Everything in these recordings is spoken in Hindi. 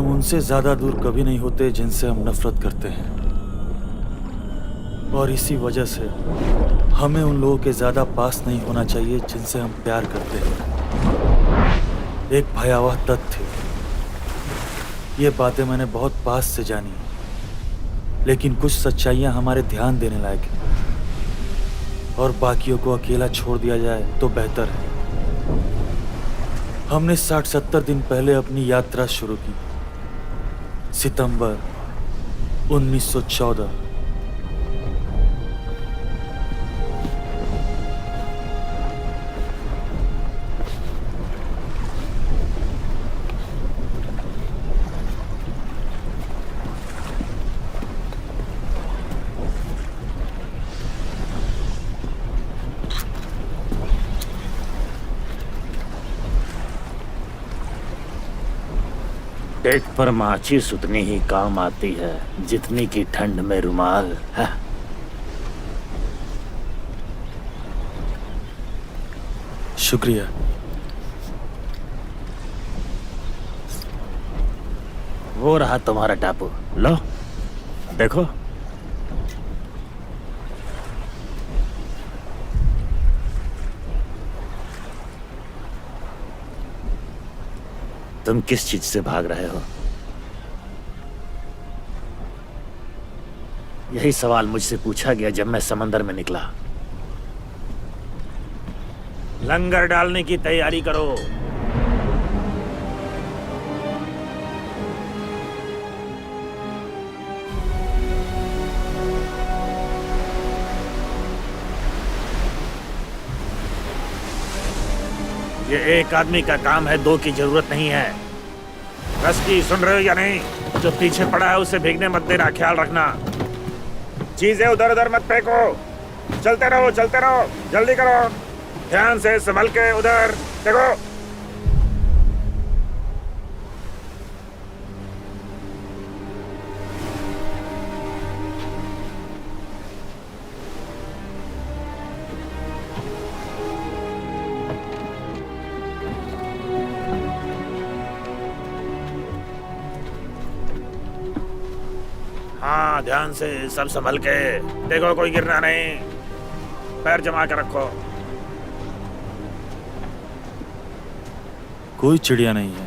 हम उनसे ज्यादा दूर कभी नहीं होते जिनसे हम नफरत करते हैं, और इसी वजह से हमें उन लोगों के ज्यादा पास नहीं होना चाहिए जिनसे हम प्यार करते हैं। एक भयावह तथ्य, ये बातें मैंने बहुत पास से जानी, लेकिन कुछ सच्चाइयां हमारे ध्यान देने लायक हैं, और बाकियों को अकेला छोड़ दिया जाए तो बेहतर है। हमने 60-70 दिन पहले अपनी यात्रा शुरू की। सितंबर 1914। डेक पर माचिस उतनी ही काम आती है जितनी की ठंड में रुमाल है। शुक्रिया। वो रहा तुम्हारा टापू, लो देखो। तुम किस चीज से भाग रहे हो? यही सवाल मुझसे पूछा गया जब मैं समंदर में निकला। लंगर डालने की तैयारी करो। ये एक आदमी का काम है, दो की जरूरत नहीं है। रस्की, सुन रहे हो या नहीं? जो पीछे पड़ा है उसे भीगने मत देना, ख्याल रखना। चीजें उधर उधर मत फेंको। चलते रहो, जल्दी करो। ध्यान से संभल के, उधर देखो। हाँ, ध्यान से, सब संभल के देखो, कोई गिरना नहीं। पैर जमा कर रखो। कोई चिड़िया नहीं है।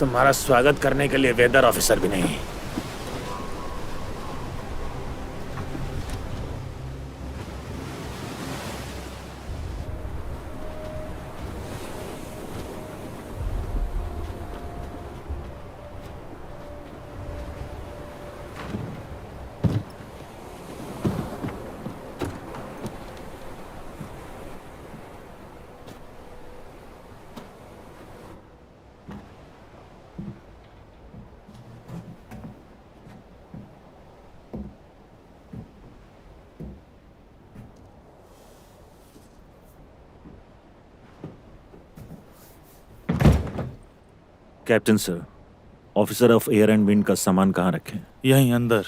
तुम्हारा स्वागत करने के लिए वेदर ऑफिसर भी नहीं। Captain sir, officer of air and wind का सामान कहाँ रखें? यहीं अंदर।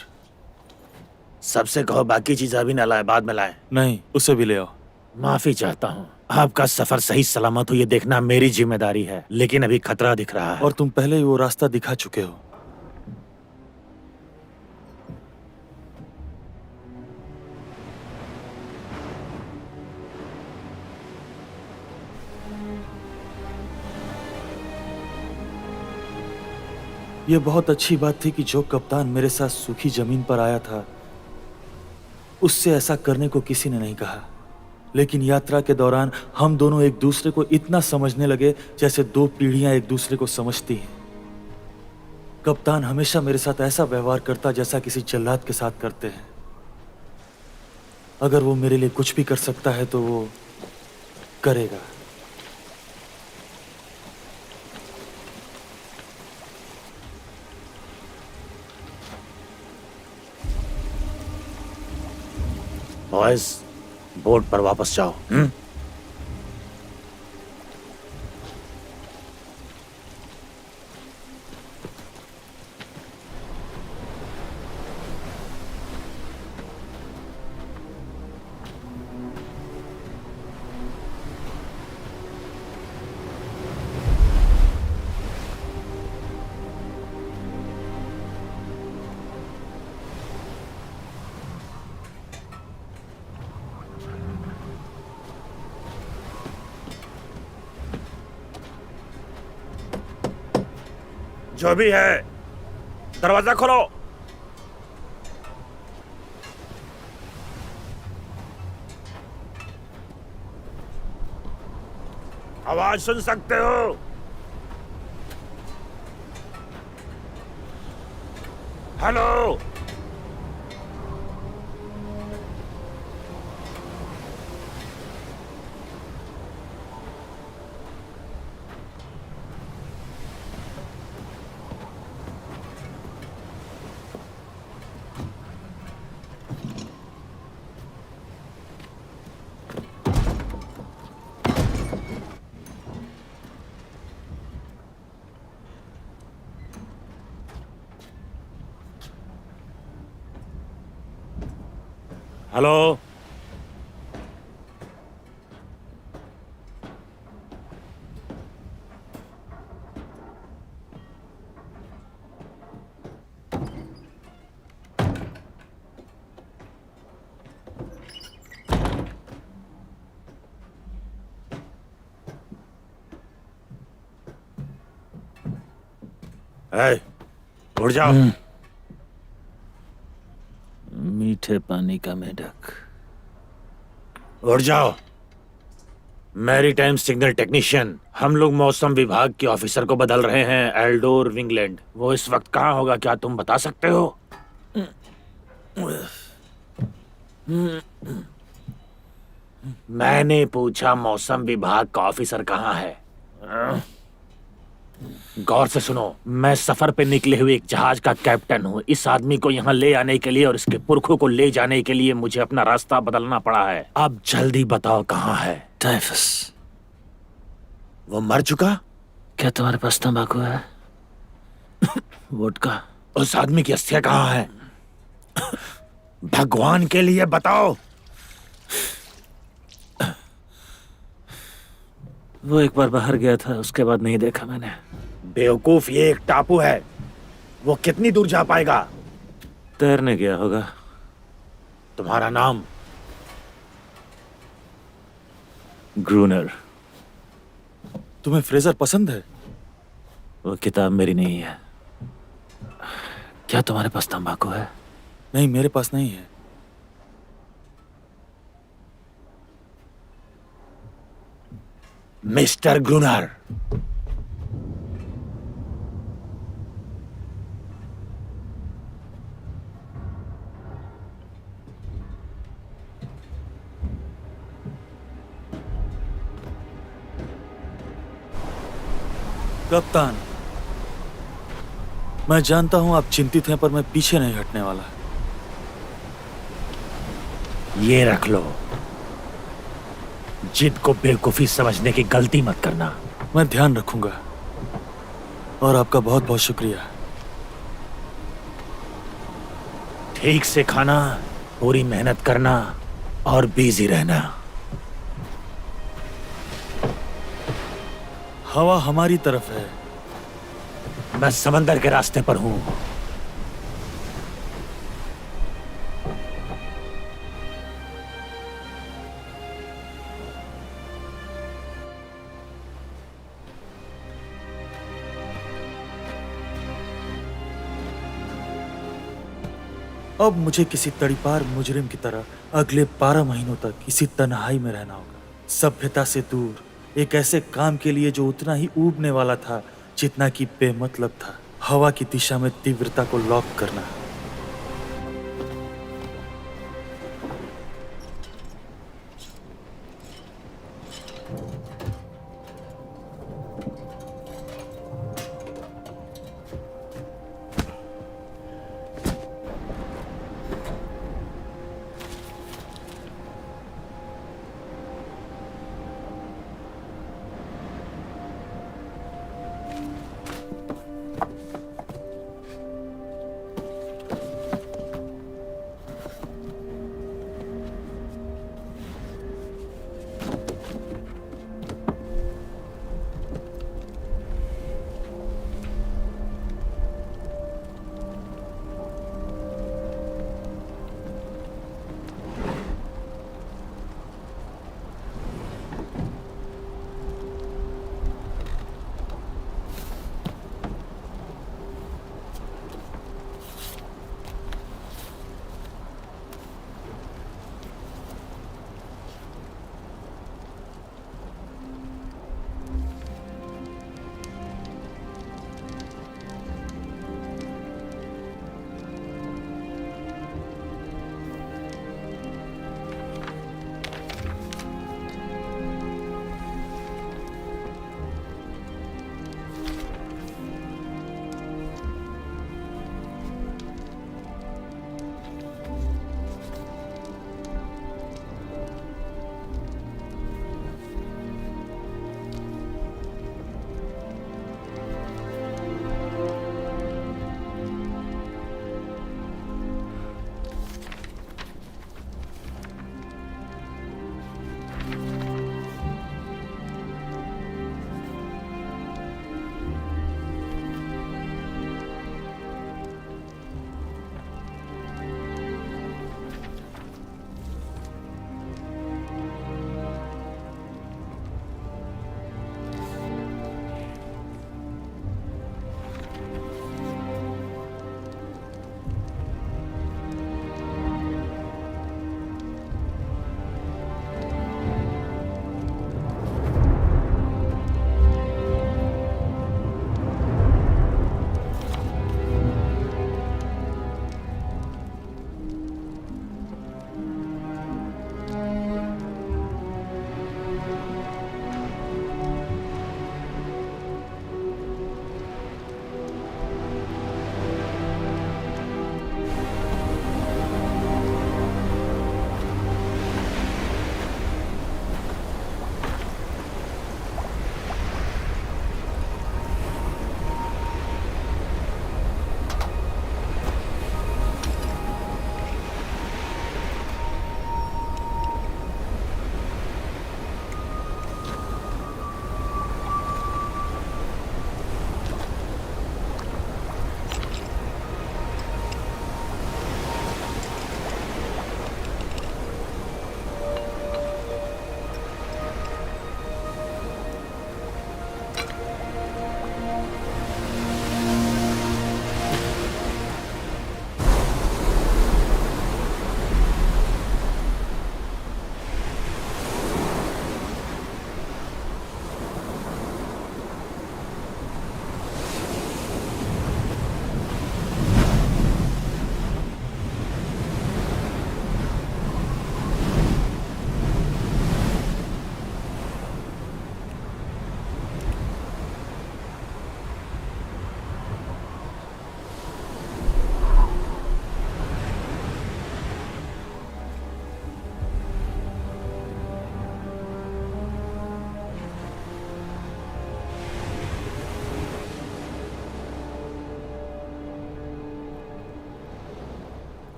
सबसे कहो बाकी चीज अभी न लाए, बाद में लाए। नहीं, उसे भी ले आओ। माफी चाहता हूँ। आपका सफर सही सलामत हो ये देखना मेरी जिम्मेदारी है, लेकिन अभी खतरा दिख रहा है। और तुम पहले ही वो रास्ता दिखा चुके हो। यह बहुत अच्छी बात थी कि जो कप्तान मेरे साथ सूखी जमीन पर आया था, उससे ऐसा करने को किसी ने नहीं कहा। लेकिन यात्रा के दौरान हम दोनों एक दूसरे को इतना समझने लगे जैसे दो पीढ़ियां एक दूसरे को समझती हैं। कप्तान हमेशा मेरे साथ ऐसा व्यवहार करता जैसा किसी जल्लाद के साथ करते हैं। अगर वो मेरे लिए कुछ भी कर सकता है तो वो करेगा। बॉयज, बोट पर वापस जाओ। जो भी है, दरवाजा खोलो। आवाज सुन सकते हो? हेलो? हेलो? ए, उठ जाओ। मीठे पानी का मेढक। उठ जाओ। मैरीटाइम सिग्नल टेक्नीशियन, हम लोग मौसम विभाग के ऑफिसर को बदल रहे हैं, एल्डोर विंगलैंड। वो इस वक्त कहाँ होगा, क्या तुम बता सकते हो? मैंने पूछा मौसम विभाग का ऑफिसर कहाँ है। गौर से सुनो, मैं सफर पे निकले हुए एक जहाज का कैप्टन हूँ। इस आदमी को यहाँ ले आने के लिए और इसके पुरखों को ले जाने के लिए मुझे अपना रास्ता बदलना पड़ा है। अब जल्दी बताओ कहाँ है? टाइफस। वो मर चुका? क्या तुम्हारे पास तंबाकू है? वोडका। उस आदमी की अस्थियां कहाँ है? भगवान के लिए बताओ। वो एक बार बाहर गया था, उसके बाद नहीं देखा मैंने। बेवकूफ, ये एक टापू है। वो कितनी दूर जा पाएगा? तैरने गया होगा। तुम्हारा नाम? ग्रूनर। तुम्हें फ्रेजर पसंद है? वो किताब मेरी नहीं है। क्या तुम्हारे पास तंबाकू है? नहीं, मेरे पास नहीं है। मिस्टर ग्रूनर, कप्तान, मैं जानता हूं आप चिंतित हैं, पर मैं पीछे नहीं हटने वाला। ये रख लो। जिद को बेवकूफी समझने की गलती मत करना। मैं ध्यान रखूंगा और आपका बहुत बहुत शुक्रिया। ठीक से खाना, पूरी मेहनत करना और बिजी रहना। हवा हमारी तरफ है। मैं समंदर के रास्ते पर हूं। अब मुझे किसी तड़ीपार मुजरिम की तरह अगले 12 महीनों तक इसी तन्हाई में रहना होगा, सभ्यता से दूर, एक ऐसे काम के लिए जो उतना ही ऊबने वाला था जितना कि बेमतलब था। हवा की दिशा में तीव्रता को लॉक करना।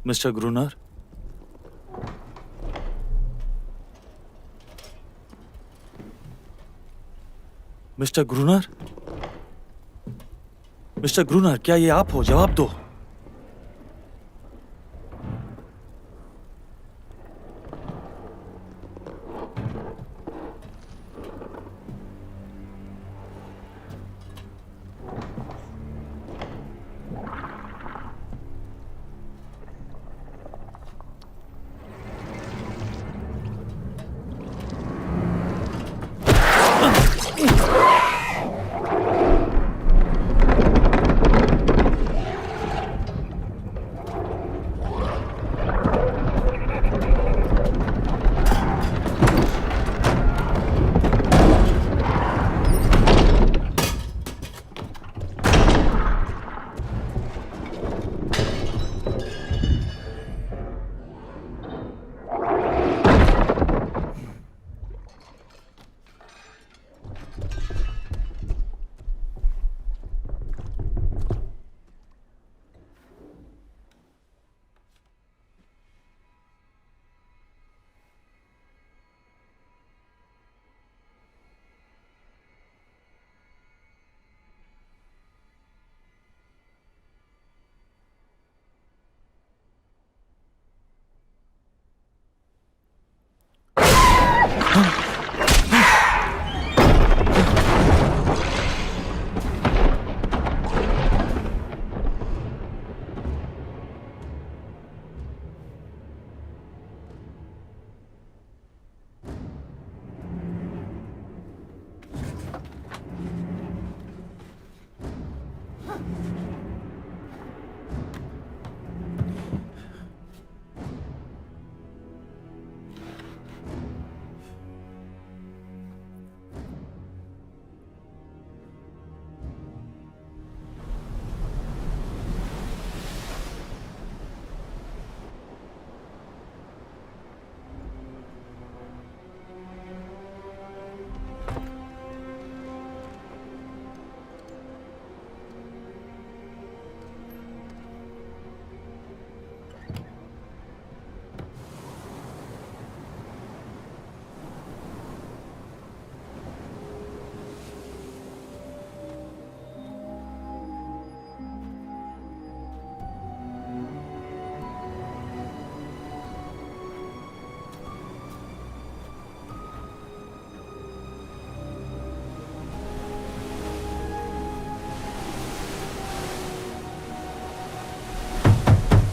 मिस्टर ग्रूनर, मिस्टर ग्रूनर, मिस्टर ग्रूनर, क्या ये आप हो? जवाब दो।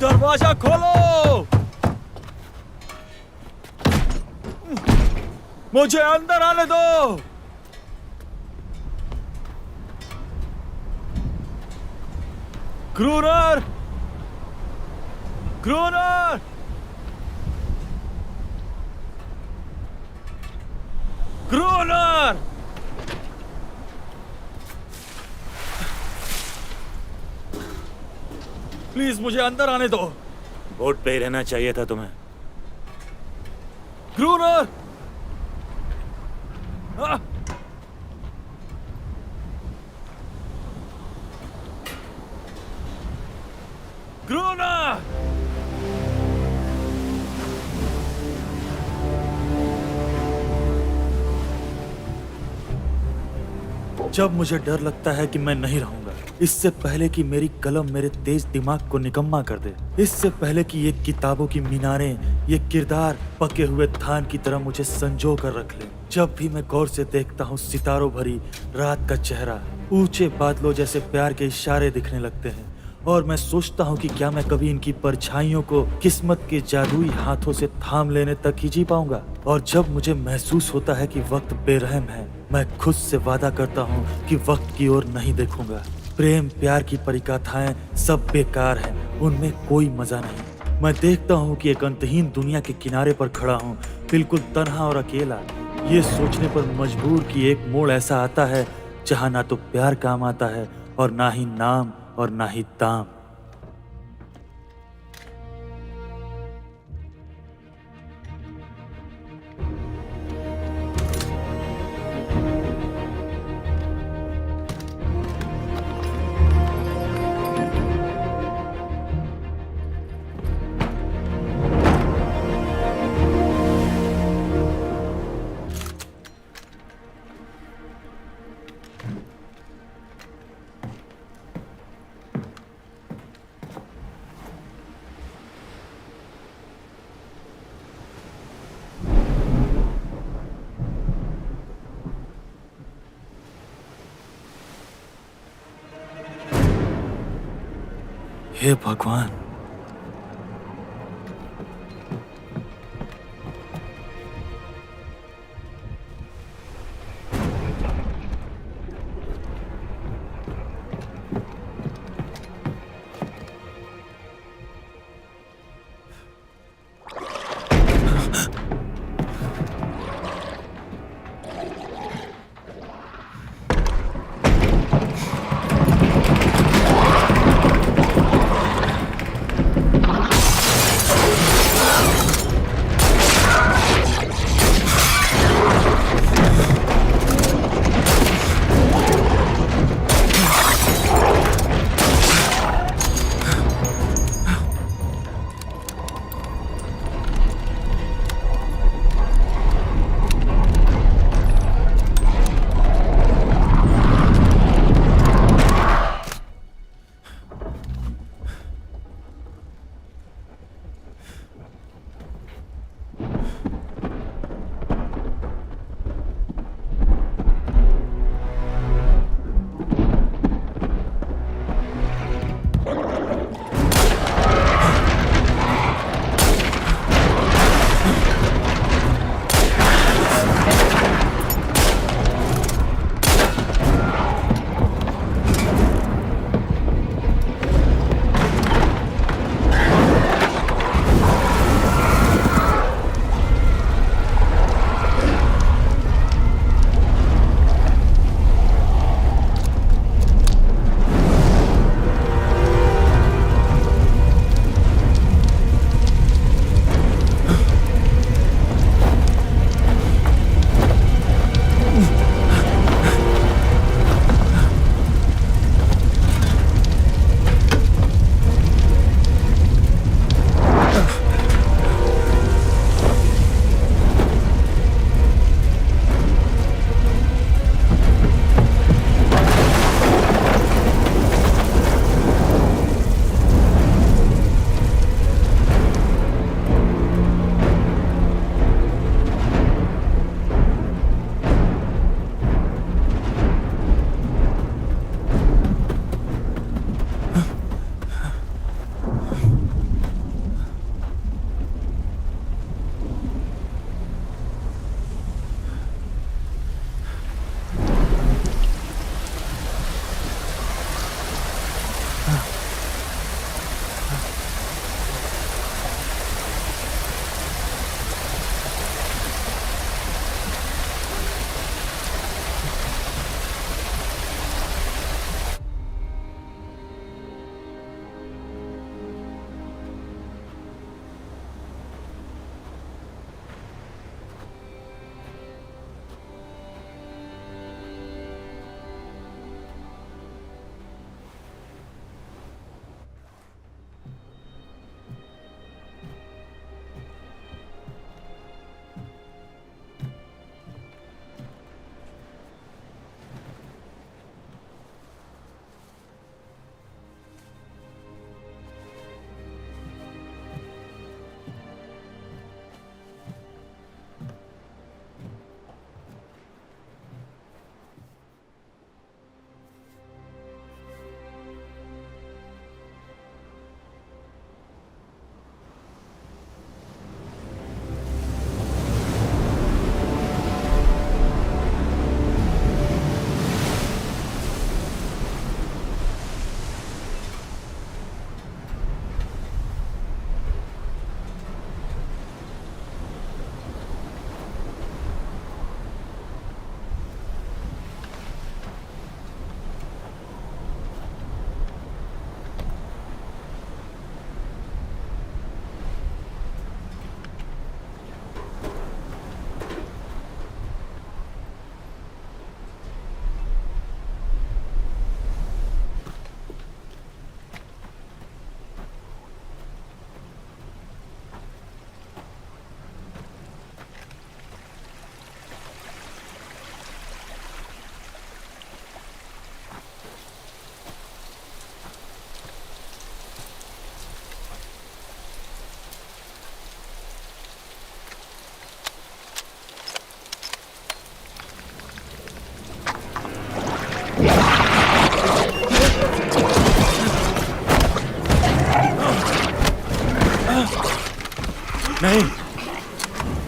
दरवाजा खोलो! मुझे अंदर आने दो! ग्रूनर! ग्रूनर! ग्रूनर! प्लीज मुझे अंदर आने दो। बोट पे ही रहना चाहिए था तुम्हें। ग्रूनर! आ! ग्रूनर! जब मुझे डर लगता है कि मैं नहीं रहूंगा, इससे पहले कि मेरी कलम मेरे तेज दिमाग को निकम्मा कर दे, इससे पहले कि ये किताबों की मीनारें, ये किरदार पके हुए धान की तरह मुझे संजो कर रख ले, जब भी मैं गौर से देखता हूँ सितारों भरी रात का चेहरा, ऊंचे बादलों जैसे प्यार के इशारे दिखने लगते हैं, और मैं सोचता हूँ कि क्या मैं कभी इनकी परछाइयों को किस्मत के जादुई हाथों से थाम लेने तक ही जी पाऊंगा। और जब मुझे महसूस होता है कि वक्त बेरहम है, मैं खुद से वादा करता हूँ कि वक्त की ओर नहीं देखूंगा। प्रेम प्यार की परिकथाएं सब बेकार हैं, उनमें कोई मजा नहीं। मैं देखता हूँ कि एक अंतहीन दुनिया के किनारे पर खड़ा हूँ, बिल्कुल तन्हा और अकेला, ये सोचने पर मजबूर कि एक मोड़ ऐसा आता है जहाँ ना तो प्यार काम आता है और ना ही नाम और ना ही दाम। हे भगवान।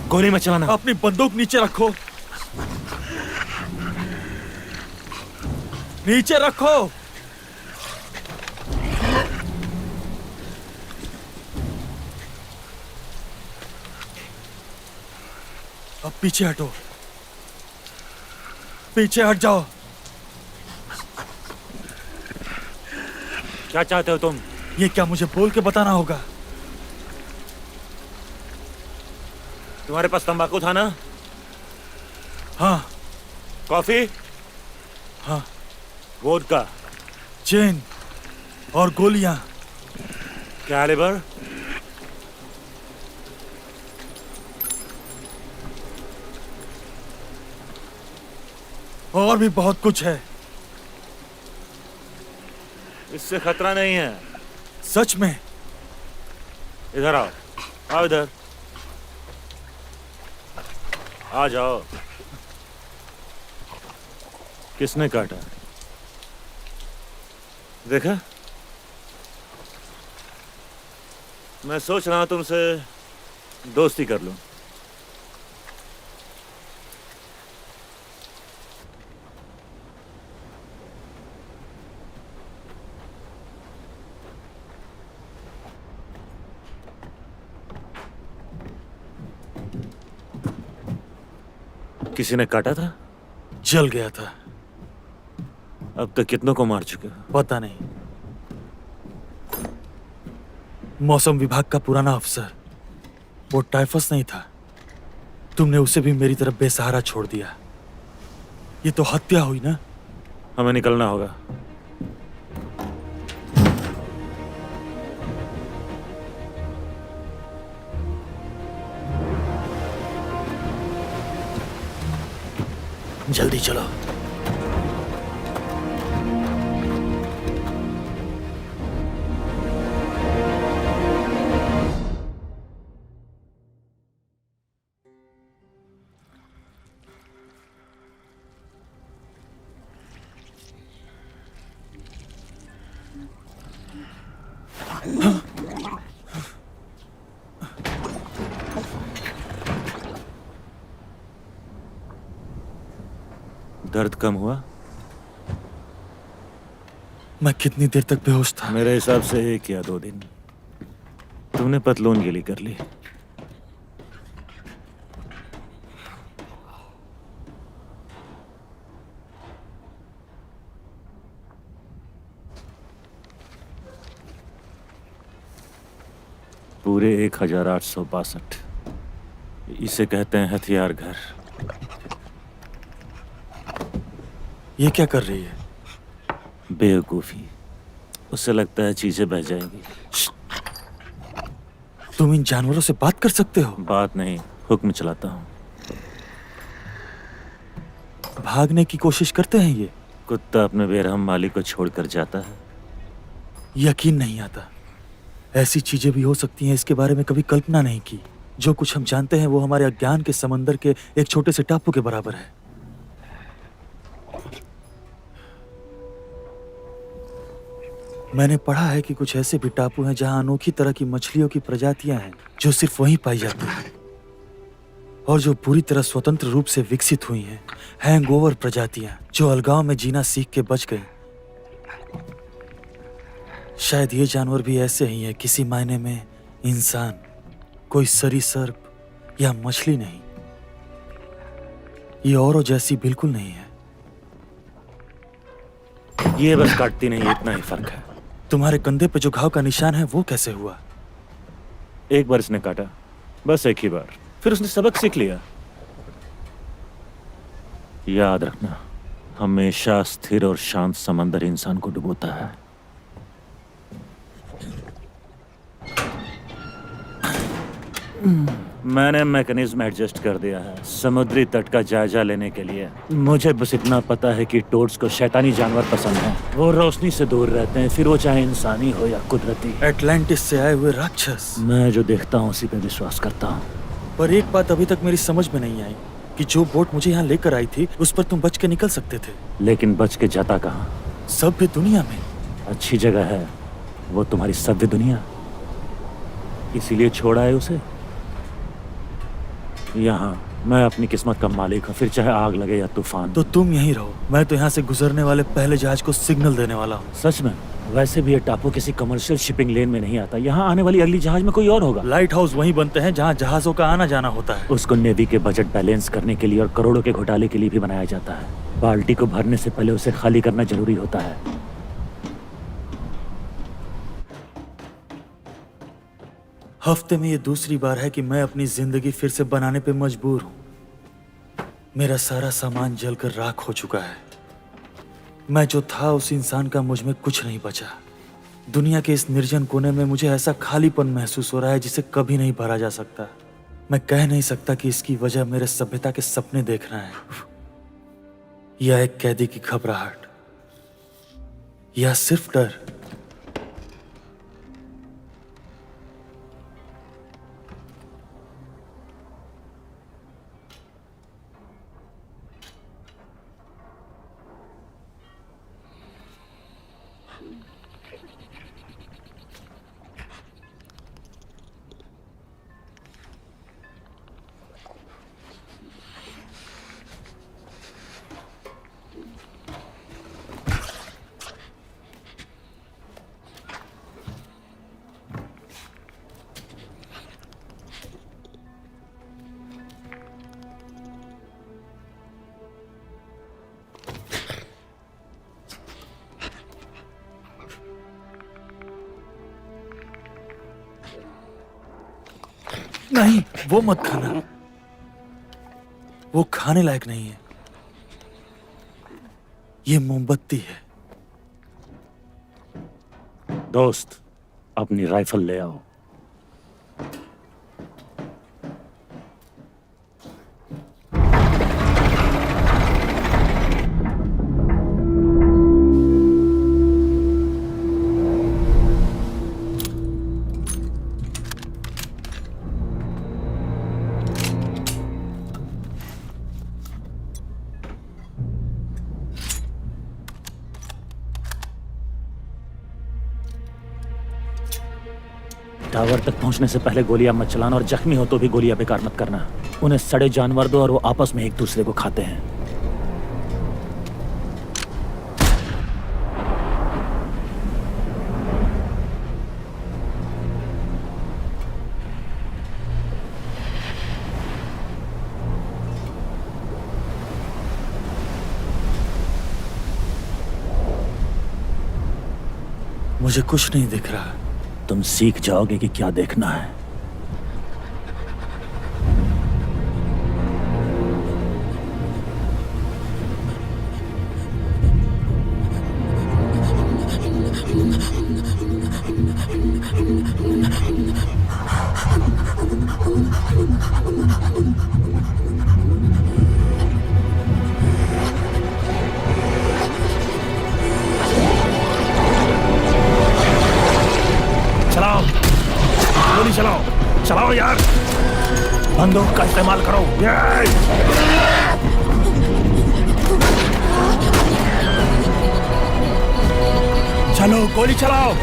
गोली मत चलाना। अपनी बंदूक नीचे रखो। नीचे रखो। अब पीछे हटो। पीछे हट जाओ। क्या चाहते हो तुम? ये क्या मुझे बोल के बताना होगा? तुम्हारे पास तंबाकू था ना? हाँ। कॉफी? हाँ। वोडका? चेन और गोलियां। कैलिबर? और भी बहुत कुछ है। इससे खतरा नहीं है। सच में? इधर आओ। आओ इधर। आ जाओ। किसने काटा? देखा? मैं सोच रहा हूं तुमसे दोस्ती कर लूं। किसी ने काटा था? जल गया था। अब तक कितनों को मार चुके हो? पता नहीं। मौसम विभाग का पुराना अफसर, वो टाइफस नहीं था। तुमने उसे भी मेरी तरफ बेसहारा छोड़ दिया। ये तो हत्या हुई ना? हमें निकलना होगा। जल्दी चलो। दर्द कम हुआ? मैं कितनी देर तक बेहोश था? मेरे हिसाब से 1 या 2 दिन। तुमने पतलून गीली कर ली। पूरे 1862। इसे कहते हैं हथियार घर। ये क्या कर रही है? बेवकूफी। उससे लगता है चीजें बह जाएंगी। तुम इन जानवरों से बात कर सकते हो? बात नहीं, हुक्म चलाता हूँ। भागने की कोशिश करते हैं ये? कुत्ता अपने बेरहम मालिक को छोड़कर जाता है। यकीन नहीं आता। ऐसी चीजें भी हो सकती हैं, इसके बारे में कभी कल्पना नहीं की। जो कुछ हम जानते हैं वो हमारे अज्ञान के समंदर के एक छोटे से टापू के बराबर है। मैंने पढ़ा है कि कुछ ऐसे भी टापू हैं जहां अनोखी तरह की मछलियों की प्रजातियां हैं जो सिर्फ वहीं पाई जाती हैं और जो पूरी तरह स्वतंत्र रूप से विकसित हुई हैं। हैंगओवर प्रजातियां जो अलगाव में जीना सीख के बच गई। शायद ये जानवर भी ऐसे ही है, किसी मायने में इंसान, कोई सरीसर्प या मछली नहीं। ये औरों जैसी बिल्कुल नहीं है। ये बस काटती नहीं, इतना ही फर्क है। तुम्हारे कंधे पे जो घाव का निशान है वो कैसे हुआ? एक बार इसने काटा, बस एक ही बार। फिर उसने सबक सीख लिया। याद रखना, हमेशा स्थिर और शांत समंदर इंसान को डुबोता है। मैंने मैकेनिज्म एडजस्ट कर दिया है समुद्री तट का जायजा लेने के लिए। मुझे बस इतना पता है कि टोड्स को शैतानी जानवर पसंद हैं। वो रोशनी से दूर रहते हैं, फिर वो चाहे इंसानी हो या कुदरती। एटलांटिस से आए हुए राक्षस। मैं जो देखता हूँ उसी पे विश्वास करता हूँ। पर एक बात अभी तक मेरी समझ में नहीं आई कि जो बोट मुझे यहाँ लेकर आई थी उस पर तुम बच के निकल सकते थे। लेकिन बच के जाता कहाँ? सभ्य दुनिया में। अच्छी जगह है वो, तुम्हारी सभ्य दुनिया। इसीलिए छोड़ा है उसे। यहाँ मैं अपनी किस्मत का मालिक हूँ, फिर चाहे आग लगे या तूफान। तो तुम यहीं रहो, मैं तो यहाँ से गुजरने वाले पहले जहाज को सिग्नल देने वाला हूँ। सच में? वैसे भी ये टापू किसी कमर्शियल शिपिंग लेन में नहीं आता। यहाँ आने वाली अगली जहाज में कोई और होगा। लाइट हाउस वहीं बनते हैं जहाँ जहाजों का आना जाना होता है। उसको नेवी के बजट बैलेंस करने के लिए और करोड़ों के घोटाले के लिए भी बनाया जाता है। बाल्टी को भरने से पहले उसे खाली करना जरूरी होता है। हफ्ते में ये दूसरी बार है कि मैं अपनी जिंदगी फिर से बनाने पे मजबूर हूँ। मेरा सारा सामान जलकर राख हो चुका है। मैं जो था उस इंसान का मुझ में कुछ नहीं बचा। दुनिया के इस निर्जन कोने में मुझे ऐसा खालीपन महसूस हो रहा है जिसे कभी नहीं भरा जा सकता। मैं कह नहीं सकता कि इसकी वजह मेरे सभ्यता के सपने देखना है, या एक कैदी की घबराहट, या सिर्फ डर। नहीं, वो मत खाना, वो खाने लायक नहीं है। ये मोमबत्ती है। दोस्त, अपनी राइफल ले आओ। टावर तक पहुंचने से पहले गोलियां मत चलाना, और जख्मी हो तो भी गोलियां बेकार मत करना। उन्हें सड़े जानवर दो और वो आपस में एक दूसरे को खाते हैं। मुझे कुछ नहीं दिख रहा। तुम सीख जाओगे कि क्या देखना है। चलाओ, गोली चलाओ, चलाओ यार, बंदूक का इस्तेमाल करो। चलो, गोली चलाओ।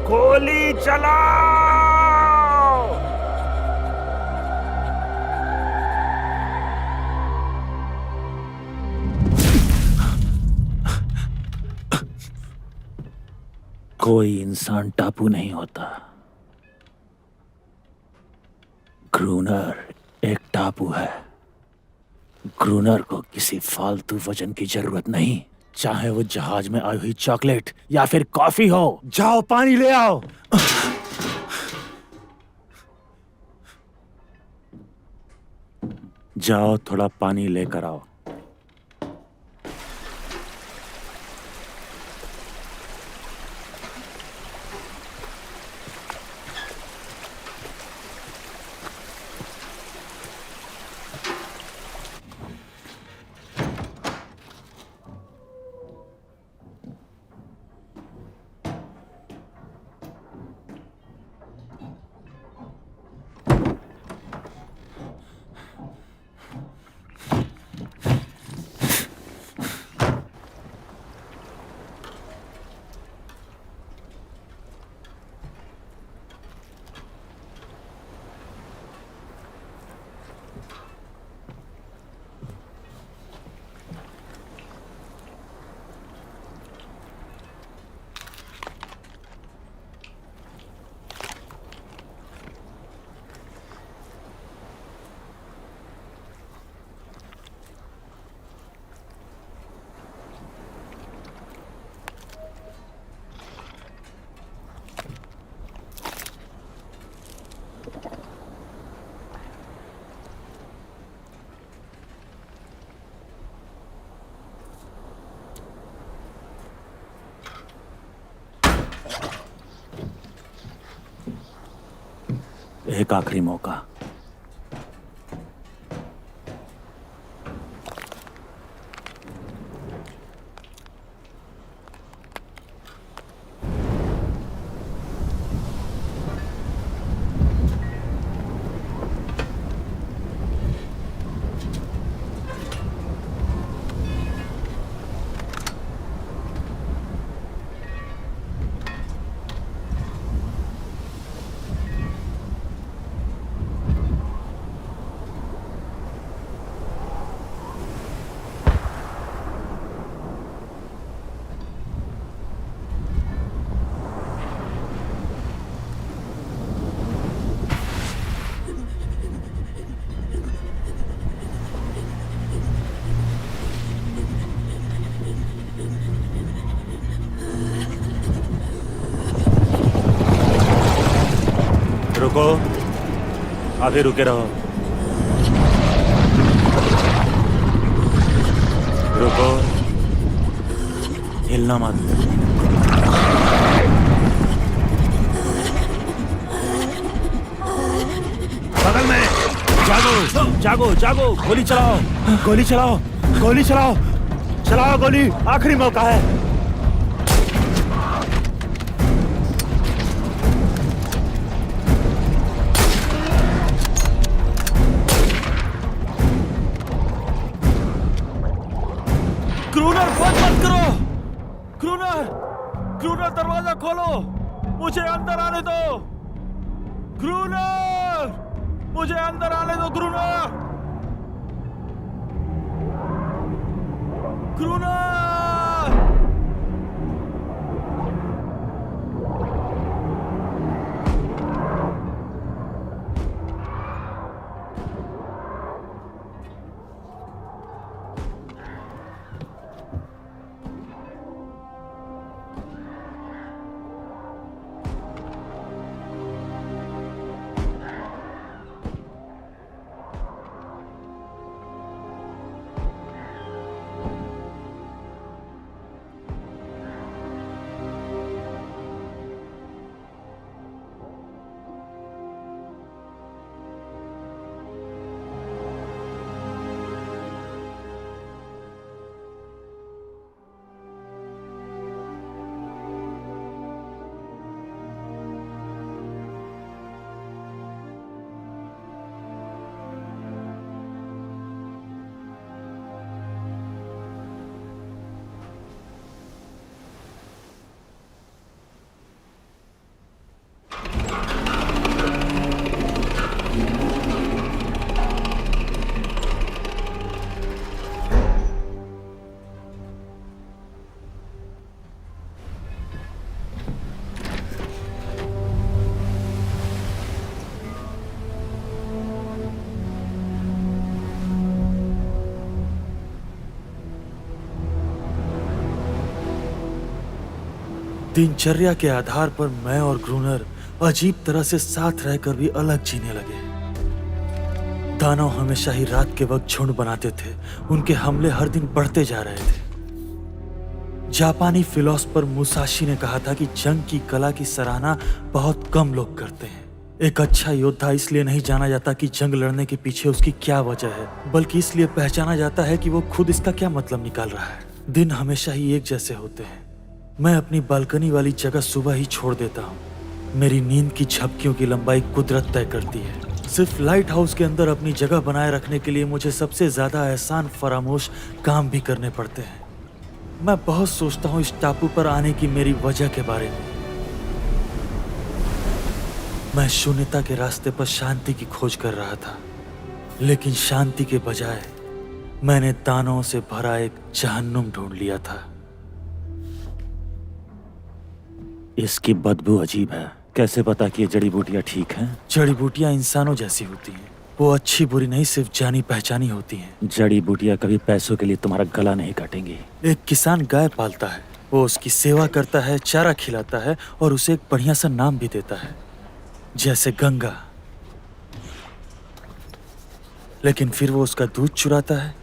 गोली चलाओ। कोई इंसान टापू नहीं होता। ग्रूनर एक टापू है। ग्रूनर को किसी फालतू वजन की जरूरत नहीं, चाहे वो जहाज में आई हुई चॉकलेट या फिर कॉफी हो। जाओ, पानी ले आओ। जाओ थोड़ा पानी लेकर आओ। एक आखिरी मौका। रुको, अभी रुके रहो। रुको, हिलना मत। बगल में जागो जागो जागो, गोली चलाओ गोली चलाओ गोली चलाओ, चलाओ गोली, आखिरी मौका है। क्रूनर बंद मत करो। क्रूनर क्रूनर दरवाजा खोलो, मुझे अंदर आने दो। क्रूनर मुझे अंदर आने दो। क्रूनर क्रूनर दिनचर्या के आधार पर मैं और ग्रूनर अजीब तरह से साथ रहकर भी अलग जीने लगे। दानव हमेशा ही रात के वक्त झुंड बनाते थे। उनके हमले हर दिन बढ़ते जा रहे थे। जापानी फिलोसोफर मुसाशी ने कहा था कि जंग की कला की सराहना बहुत कम लोग करते हैं। एक अच्छा योद्धा इसलिए नहीं जाना जाता कि जंग लड़ने के पीछे उसकी क्या वजह है, बल्कि इसलिए पहचाना जाता है कि वो खुद इसका क्या मतलब निकाल रहा है। दिन हमेशा ही एक जैसे होते हैं। मैं अपनी बालकनी वाली जगह सुबह ही छोड़ देता हूँ। मेरी नींद की झपकियों की लंबाई कुदरत तय करती है। सिर्फ लाइट हाउस के अंदर अपनी जगह बनाए रखने के लिए मुझे सबसे ज्यादा आसान फरामोश काम भी करने पड़ते हैं। मैं बहुत सोचता हूँ इस टापू पर आने की मेरी वजह के बारे में। मैं शून्यता के रास्ते पर शांति की खोज कर रहा था, लेकिन शांति के बजाय मैंने दानों से भरा एक जहन्नुम ढूंढ लिया था। इसकी बदबू अजीब है। कैसे पता कि ये जड़ी बूटियां ठीक हैं? जड़ी बूटियां इंसानों जैसी होती हैं। वो अच्छी बुरी नहीं, सिर्फ जानी पहचानी होती हैं। जड़ी बूटियां कभी पैसों के लिए तुम्हारा गला नहीं काटेंगी। एक किसान गाय पालता है, वो उसकी सेवा करता है, चारा खिलाता है और उसे एक बढ़िया सा नाम भी देता है, जैसे गंगा। लेकिन फिर वो उसका दूध चुराता है,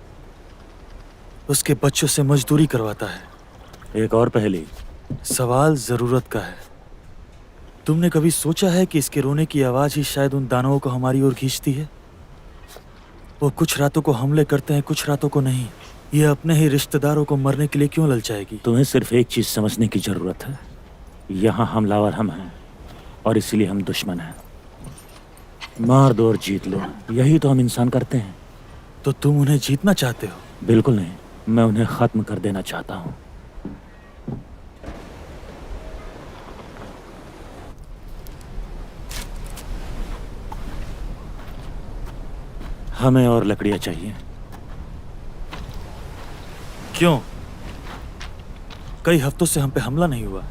उसके बच्चों से मजदूरी करवाता है। एक और पहेली। सवाल जरूरत का है। तुमने कभी सोचा है कि इसके रोने की आवाज ही शायद उन दानवों को हमारी ओर खींचती है? वो कुछ रातों को हमले करते हैं, कुछ रातों को नहीं। ये अपने ही रिश्तेदारों को मरने के लिए क्यों ललचाएगी? तुम्हें सिर्फ एक चीज समझने की जरूरत है। यहाँ हमलावर हम हैं और इसीलिए हम दुश्मन हैं। मार दो और जीत लो, यही तो हम इंसान करते हैं। तो तुम उन्हें जीतना चाहते हो? बिल्कुल नहीं, मैं उन्हें खत्म कर देना चाहता हूँ। हमें और लकड़ियां चाहिए। क्यों? कई हफ्तों से हम पे हमला नहीं हुआ।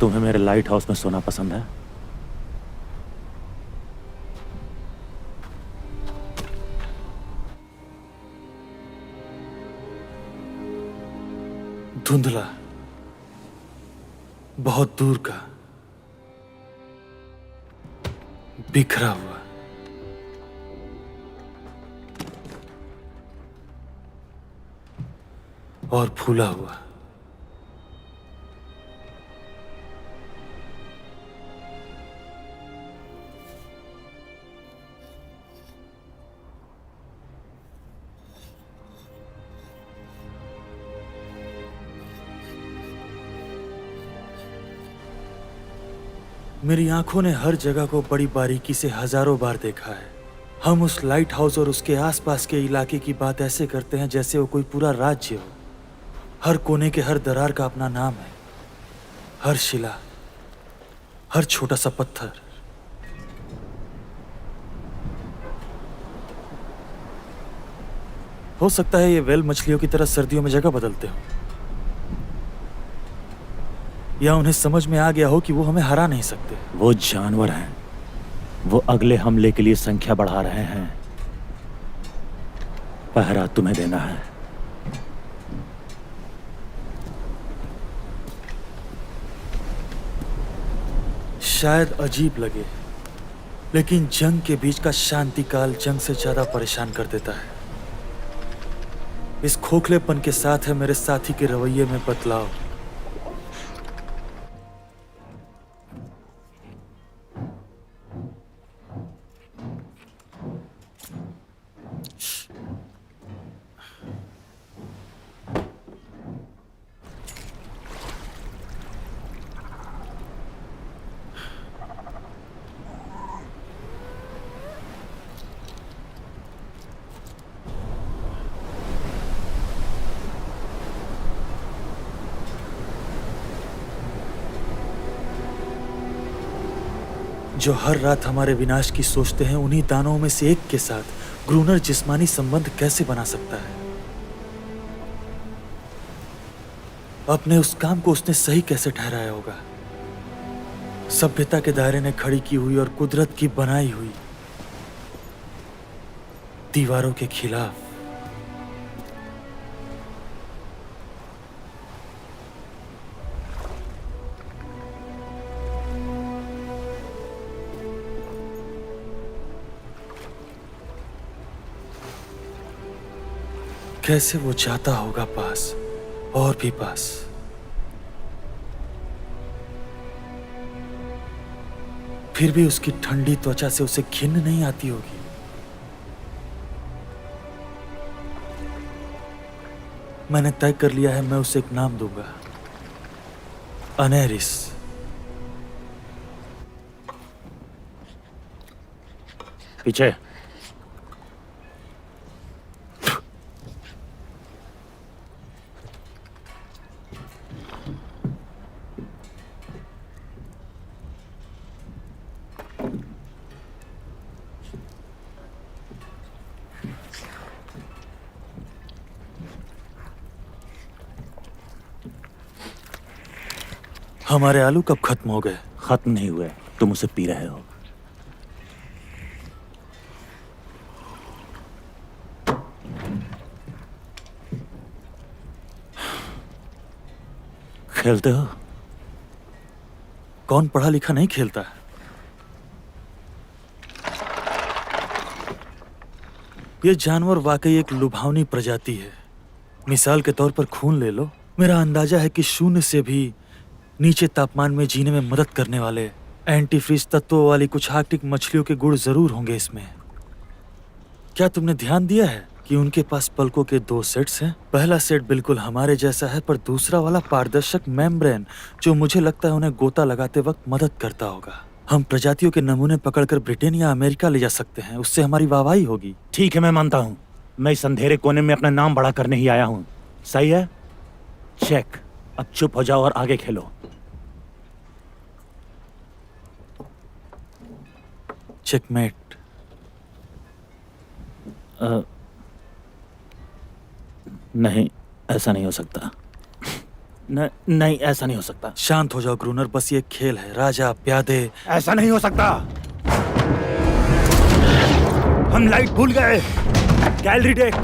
तुम्हें मेरे लाइट हाउस में सोना पसंद है? धुंधला, बहुत दूर का, बिखरा हुआ। और फूला हुआ। मेरी आंखों ने हर जगह को बड़ी बारीकी से हजारों बार देखा है। हम उस लाइट हाउस और उसके आसपास के इलाके की बात ऐसे करते हैं जैसे वो कोई पूरा राज्य हो। हर कोने के हर दरार का अपना नाम है। हर शिला, हर छोटा सा पत्थर। हो सकता है ये वेल मछलियों की तरह सर्दियों में जगह बदलते हो, या उन्हें समझ में आ गया हो कि वो हमें हरा नहीं सकते। वो जानवर हैं, वो अगले हमले के लिए संख्या बढ़ा रहे हैं। पहरा तुम्हें देना है। शायद अजीब लगे, लेकिन जंग के बीच का शांति काल जंग से ज्यादा परेशान कर देता है। इस खोखलेपन के साथ है मेरे साथी के रवैये में बदलाव। जो हर रात हमारे विनाश की सोचते हैं, उन्हीं दानवों में से एक के साथ ग्रूनर जिस्मानी संबंध कैसे बना सकता है? अपने उस काम को उसने सही कैसे ठहराया होगा? सभ्यता के दायरे ने खड़ी की हुई और कुदरत की बनाई हुई दीवारों के खिलाफ। कैसे वो जाता होगा पास और भी पास। फिर भी उसकी ठंडी त्वचा से उसे घिन नहीं आती होगी। मैंने तय कर लिया है, मैं उसे एक नाम दूंगा, अनेरिस। पीछे। हमारे आलू कब खत्म हो गए? खत्म नहीं हुए, तुम उसे पी रहे हो। खेलते हो? कौन पढ़ा लिखा नहीं खेलता? यह जानवर वाकई एक लुभावनी प्रजाति है। मिसाल के तौर पर खून ले लो। मेरा अंदाजा है कि शून्य से भी नीचे तापमान में जीने में मदद करने वाले एंटीफ्रीज तत्वों वाली कुछ आर्कटिक मछलियों के गुण जरूर होंगे इसमें। क्या तुमने ध्यान दिया है कि उनके पास पलकों के 2 सेट्स हैं? पहला सेट बिल्कुल हमारे जैसा है, पर दूसरा वाला पारदर्शक मेम्ब्रेन, जो मुझे लगता है उन्हें गोता लगाते वक्त मदद करता होगा। हम प्रजातियों के नमूने पकड़कर ब्रिटेन या अमेरिका ले जा सकते हैं, उससे हमारी वाहवाही होगी। ठीक है, मैं मानता हूं। मैं इस अंधेरे कोने में अपना नाम बड़ा करने ही आया हूं। सही है? चेक। अब चुप हो जाओ और आगे खेलो। चेकमेट। नहीं, ऐसा नहीं हो सकता। नहीं, ऐसा नहीं हो सकता। शांत हो जाओ ग्रूनर, बस ये एक खेल है। राजा प्यादे। ऐसा नहीं हो सकता। हम लाइट भूल गए। Gallery deck.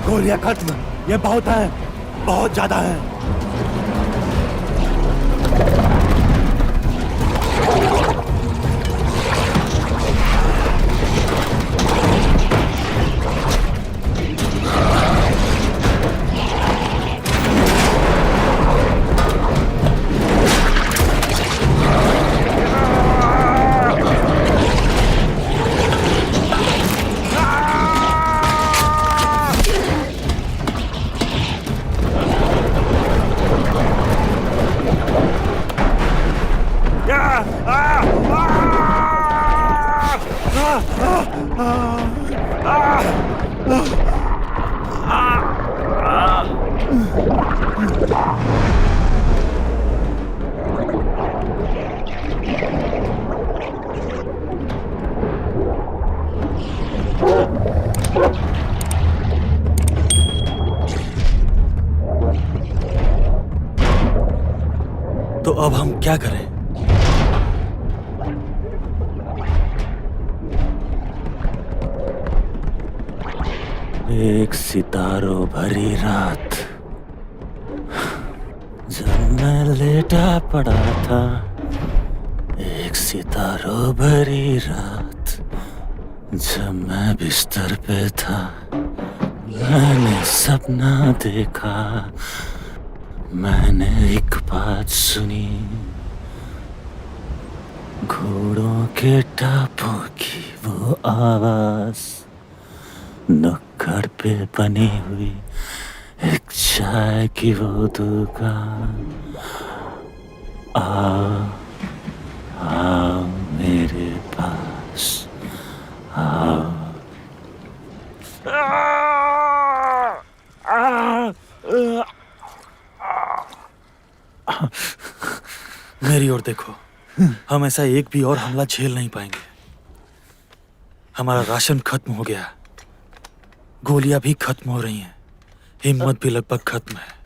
गोलियां खत्म। ये बहुत है, बहुत ज्यादा है। तो अब हम क्या करें? एक सितारों भरी रात, जब मैं लेटा पड़ा था। एक सितारों भरी रात, जब मैं बिस्तर पे था। मैंने सपना देखा, मैंने एक बात सुनी, घोड़ों के टापों की वो आवाज, नुक्कड़ पे बनी हुई एक चाय की वो दुकान। आओ आओ मेरे पास आओ। मेरी ओर देखो, हम ऐसा एक भी और हमला झेल नहीं पाएंगे। हमारा राशन खत्म हो गया, गोलियां भी खत्म हो रही हैं, हिम्मत भी लगभग खत्म है।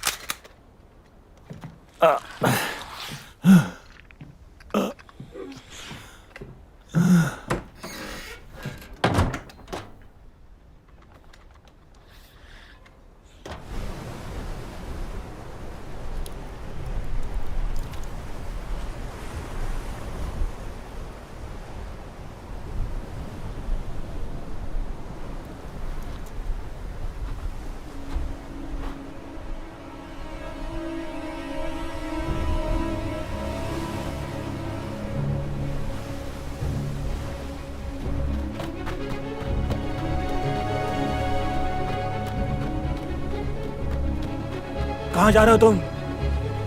कहाँ जा रहे हो तुम?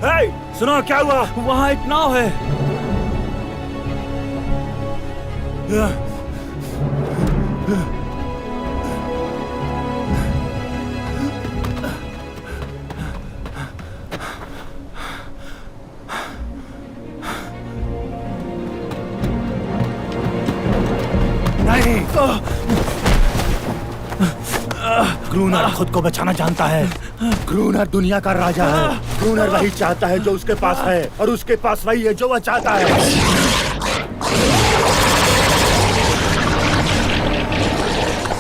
हे, सुनो क्या हुआ? वहां एक नाव है। नहीं, ग्रूनर खुद को बचाना जानता है। ग्रूनर दुनिया का राजा है। ग्रूनर वही चाहता है जो उसके पास है, और उसके पास वही है जो वह चाहता है।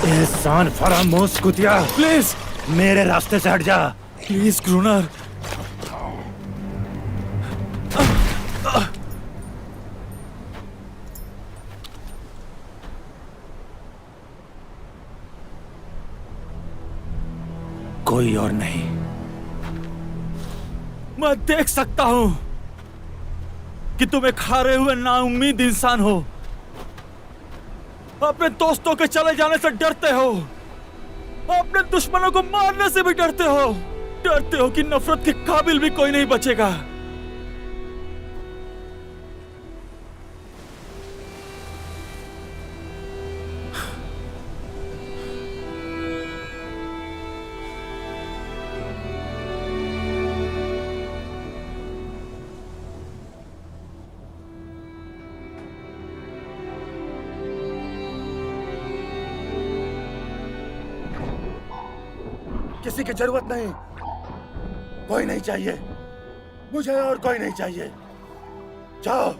एहसान फरामोश कुतिया, प्लीज मेरे रास्ते से हट जा। प्लीज ग्रूनर। कोई और नहीं। मैं देख सकता हूं कि तुम एक हारे हुए नाउम्मीद इंसान हो। अपने दोस्तों के चले जाने से डरते हो, अपने दुश्मनों को मारने से भी डरते हो। डरते हो कि नफरत के काबिल भी कोई नहीं बचेगा। किसी की जरूरत नहीं, कोई नहीं चाहिए मुझे, और कोई नहीं चाहिए। जाओ।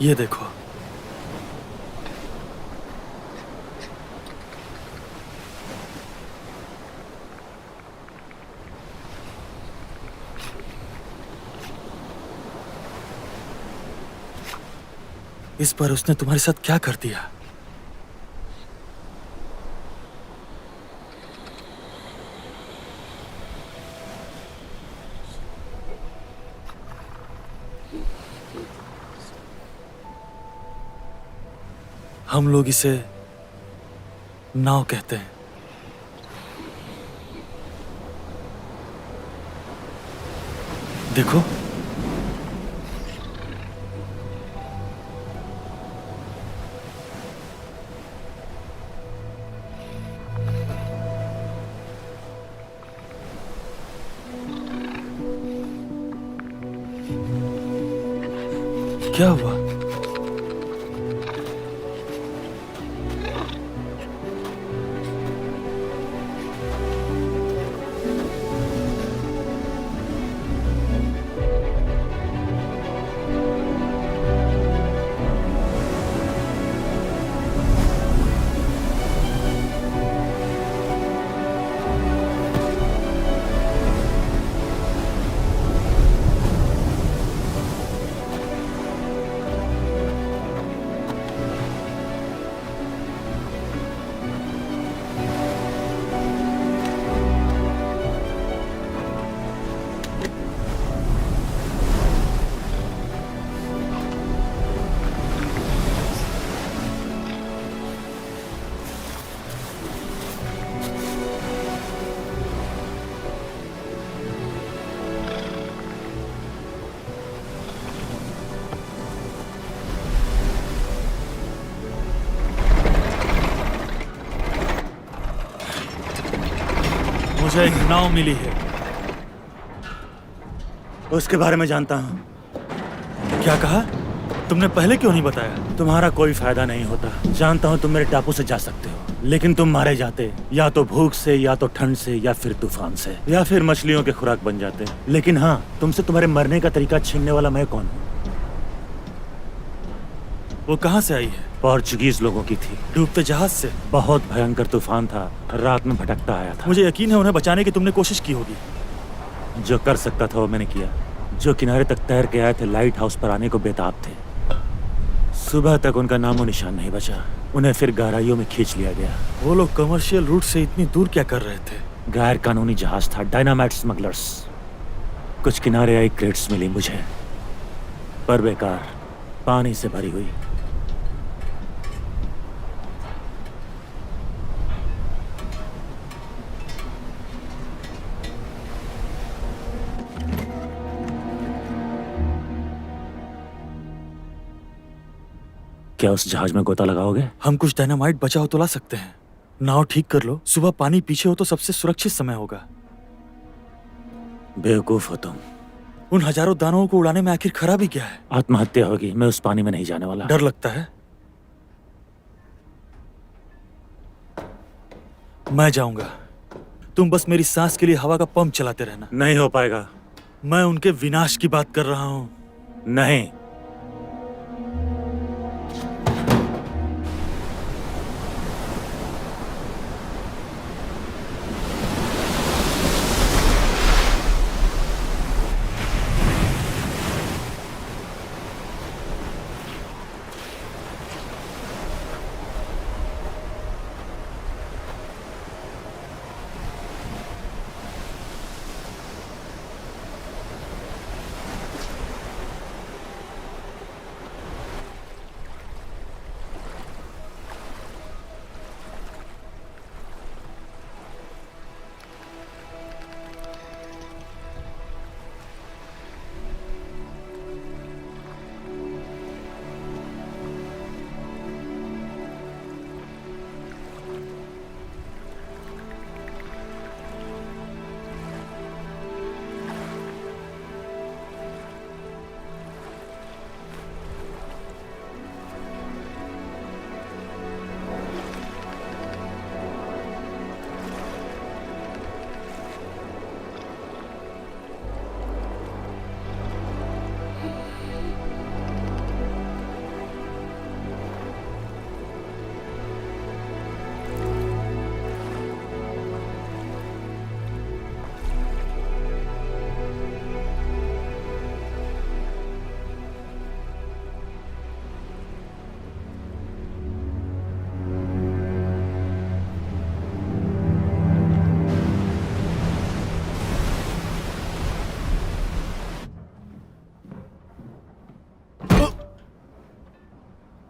ये देखो, इस पर उसने तुम्हारे साथ क्या कर दिया? हम लोग इसे नाव कहते हैं। देखो, क्या हुआ? मुझे एक नाव मिली है। उसके बारे में जानता हूँ। क्या कहा? तुमने पहले क्यों नहीं बताया? तुम्हारा कोई फायदा नहीं होता। जानता हूँ तुम मेरे टापू से जा सकते हो, लेकिन तुम मारे जाते या तो भूख से, या तो ठंड से, या फिर तूफान से, या फिर मछलियों के खुराक बन जाते। लेकिन हाँ, तुमसे तुम्हारे मरने का तरीका छीनने वाला मैं कौन हूँ? वो कहाँ से आई है? पोर्चुगीज लोगों की थी। डूबते जहाज से? बहुत भयंकर तूफान था, रात में भटकता आया था। मुझे यकीन है उन्हें बचाने की तुमने कोशिश की होगी। जो कर सकता था वो मैंने किया। जो किनारे तक तैर के आए थे, लाइट हाउस पर आने को बेताब थे। सुबह तक उनका नामो निशान नहीं बचा। उन्हें फिर गहराइयों में खींच लिया गया। वो लोग कमर्शियल रूट से इतनी दूर क्या कर रहे थे? गैर कानूनी जहाज था, डायनामाइट स्मगलर्स। कुछ किनारे आई क्रेट्स मिली मुझे, पर बेकार, पानी से भरी हुई। क्या उस जहाज में गोता लगाओगे? हम कुछ डायनामाइट बचा हो तो ला सकते हैं। नाव ठीक कर लो, सुबह पानी पीछे हो तो सबसे सुरक्षित समय होगा। बेवकूफ हो तुम। उन हजारों दानवों को उड़ाने में आखिर खराबी क्या है? आत्महत्या होगी। मैं उस पानी में नहीं जाने वाला। डर लगता है? मैं जाऊंगा। तुम बस मेरी सांस के लिए हवा का पंप चलाते रहना। नहीं हो पाएगा। मैं उनके विनाश की बात कर रहा हूं। नहीं।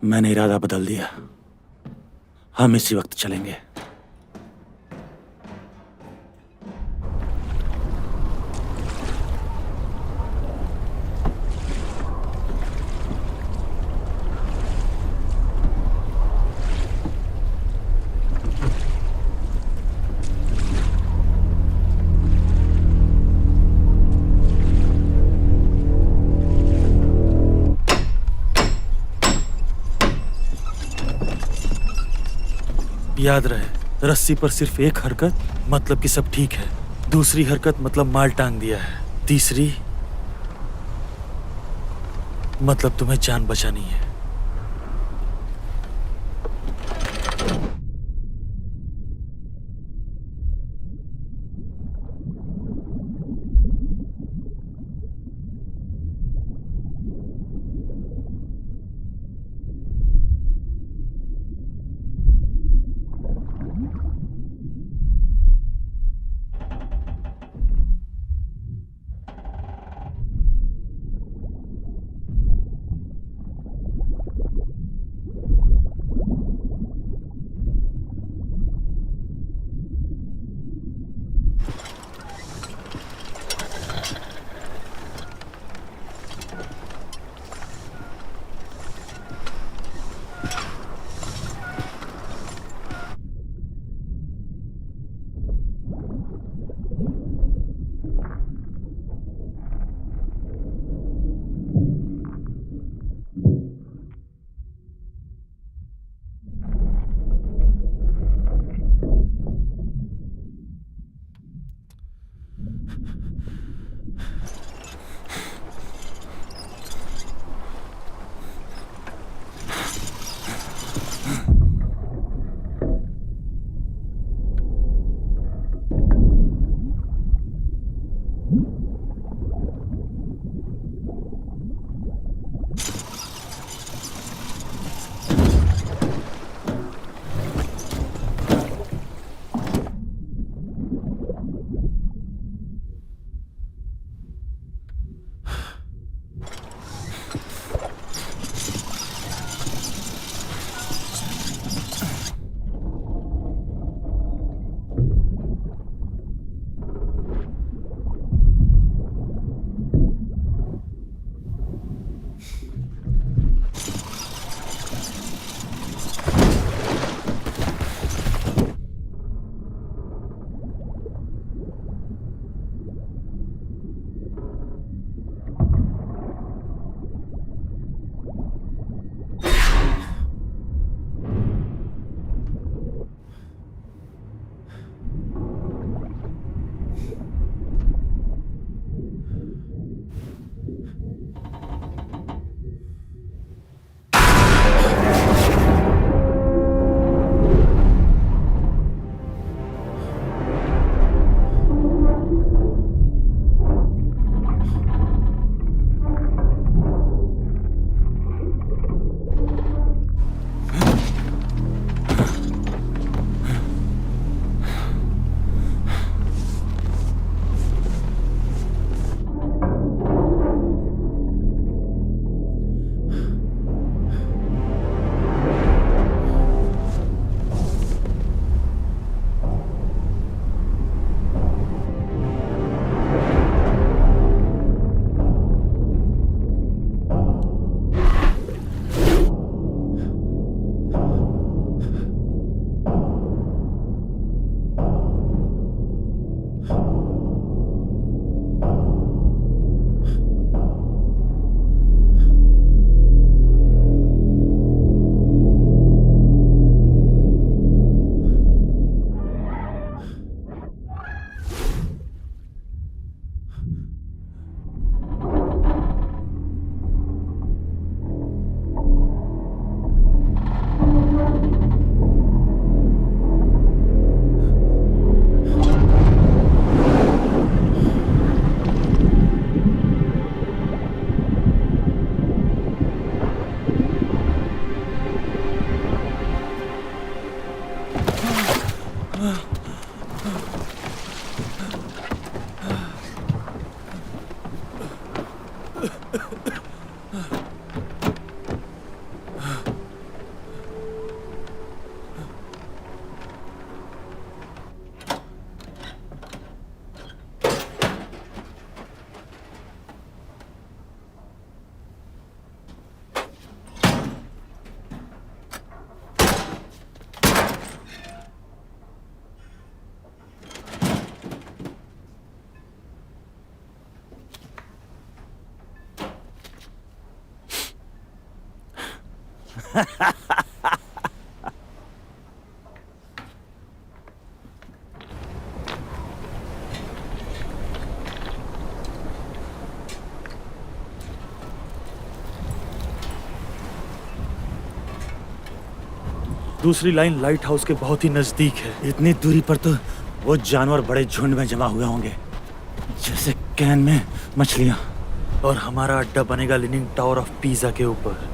मैंने इरादा बदल दिया। हम इसी वक्त चलेंगे। याद रहे, रस्सी पर सिर्फ एक हरकत मतलब कि सब ठीक है, दूसरी हरकत मतलब माल टांग दिया है, तीसरी मतलब तुम्हें जान बचानी है। दूसरी लाइन लाइट हाउस के बहुत ही नजदीक है। इतनी दूरी पर तो वो जानवर बड़े झुंड में जमा हुए होंगे, जैसे कैन में मछलियां। और हमारा अड्डा बनेगा लीनिंग टावर ऑफ पिज़ा के ऊपर।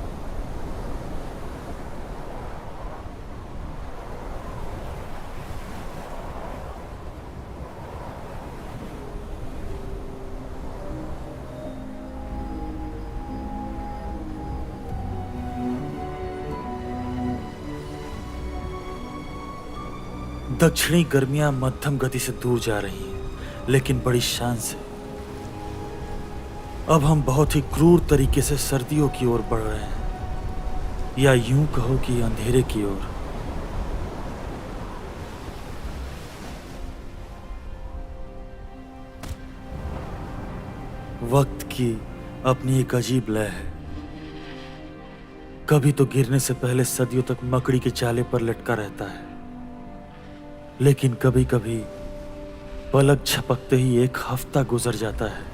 दक्षिणी गर्मियां मध्यम गति से दूर जा रही हैं, लेकिन बड़ी शान से। अब हम बहुत ही क्रूर तरीके से सर्दियों की ओर बढ़ रहे हैं, या यूं कहो कि अंधेरे की ओर। वक्त की अपनी एक अजीब लय है। कभी तो गिरने से पहले सदियों तक मकड़ी के चाले पर लटका रहता है, लेकिन कभी कभी पलक झपकते ही एक हफ्ता गुजर जाता है।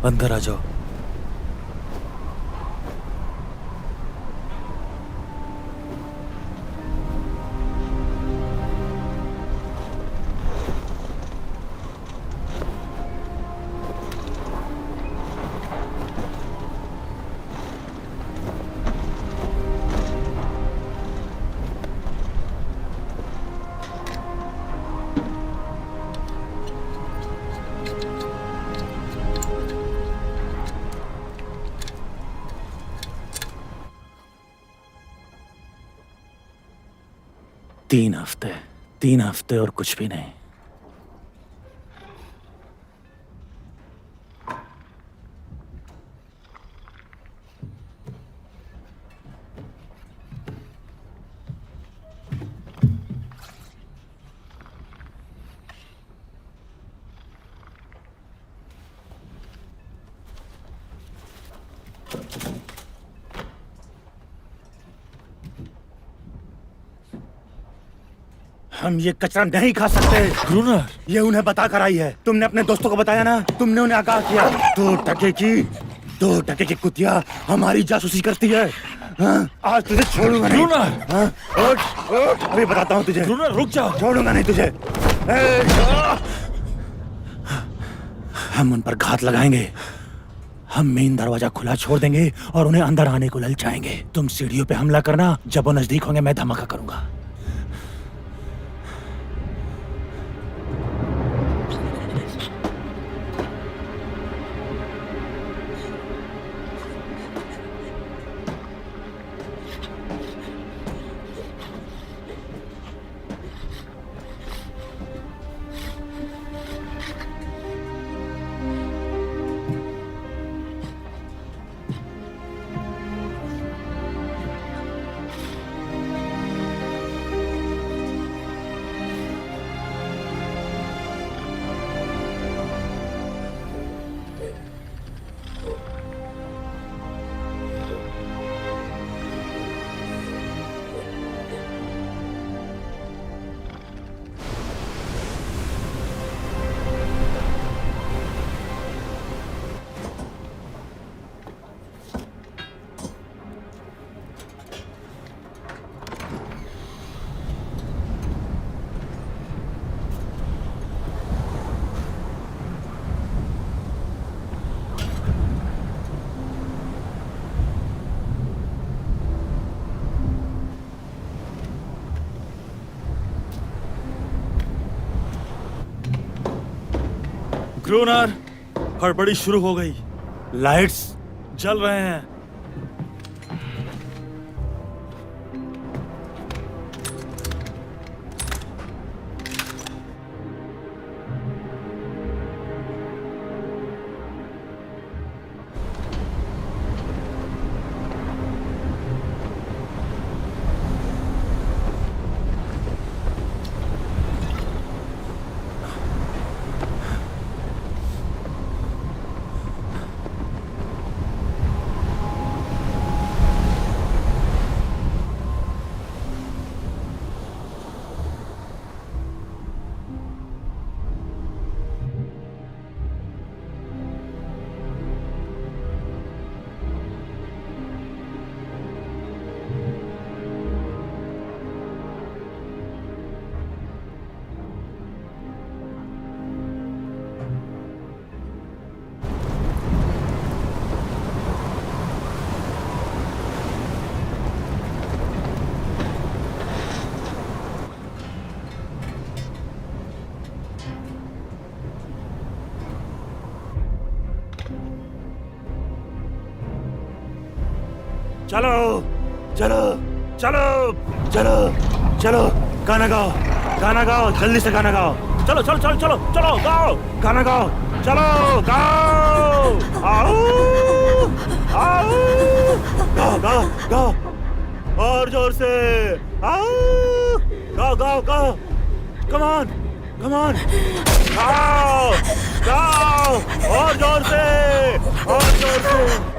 अंदर आ जाओ। तीन हफ्ते और कुछ भी नहीं। हम ये कचरा नहीं खा सकते। ग्रूनर, ये उन्हें बता कर आई है। तुमने अपने दोस्तों को बताया ना, तुमने उन्हें आगाह किया। 2 टके की कुतिया हमारी जासूसी करती है। हाँ? आज तुझे छोड़ूंगा नहीं। ग्रूनर, हाँ? उठ, अभी बताता हूँ तुझे। ग्रूनर रुक जाओ। छोड़ूंगा नहीं तुझे। हम उन पर घात लगाएंगे। हम मेन दरवाजा खुला छोड़ देंगे और उन्हें अंदर आने को ललचाएंगे। तुम सीढ़ियों पे हमला करना, जब वो नजदीक होंगे मैं धमाका करूंगा। क्रूनर, हड़बड़ी शुरू हो गई। लाइट्स जल रहे हैं। चलो चलो चलो चलो चलो, गाना गाओ, गाना गाओ, जल्दी से गाना गाओ। चलो चलो चलो चलो चलो, गाओ, गाना गाओ, चलो गाओ। आओ आओ, गाओ गाओ गाओ, और जोर से आओ, गाओ गाओ गाओ, कम ऑन कम ऑन, गाओ गाओ, और जोर से, और जोर से।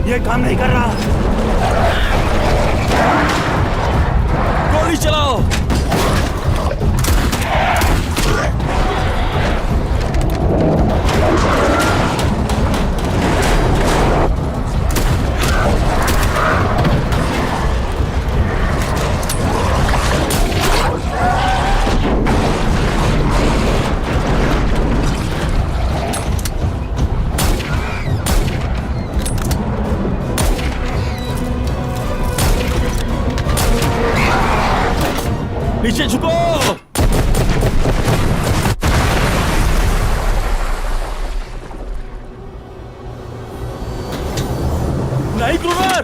ये काम नहीं कर रहा। गोली चलाओ। नीचे झुको। नहीं क्रूनर,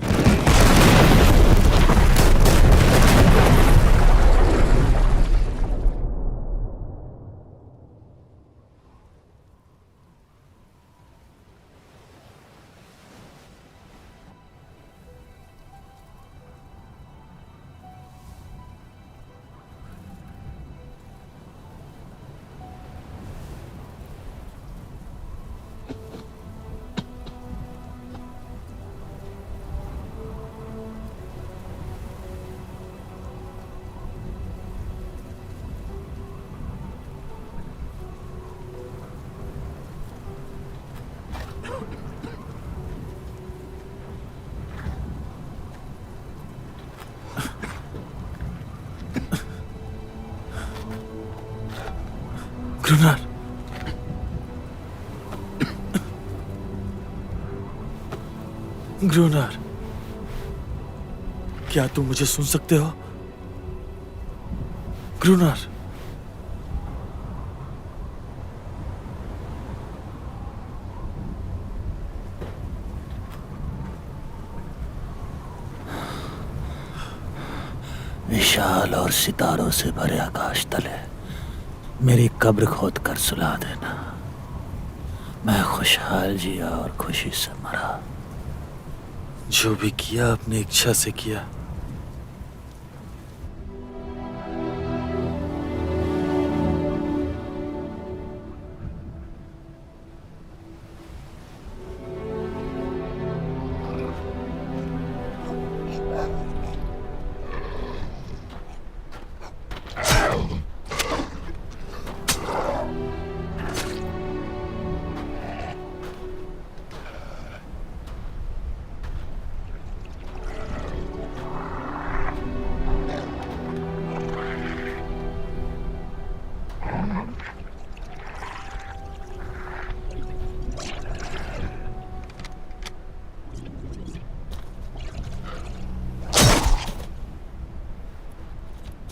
ग्रुनर, ग्रुनर, क्या तुम मुझे सुन सकते हो? ग्रुनर, विशाल और सितारों से भरे आकाश तले मेरी कब्र खोद कर सुला देना। मैं खुशहाल जिया और खुशी से मरा। जो भी किया अपनी इच्छा से किया।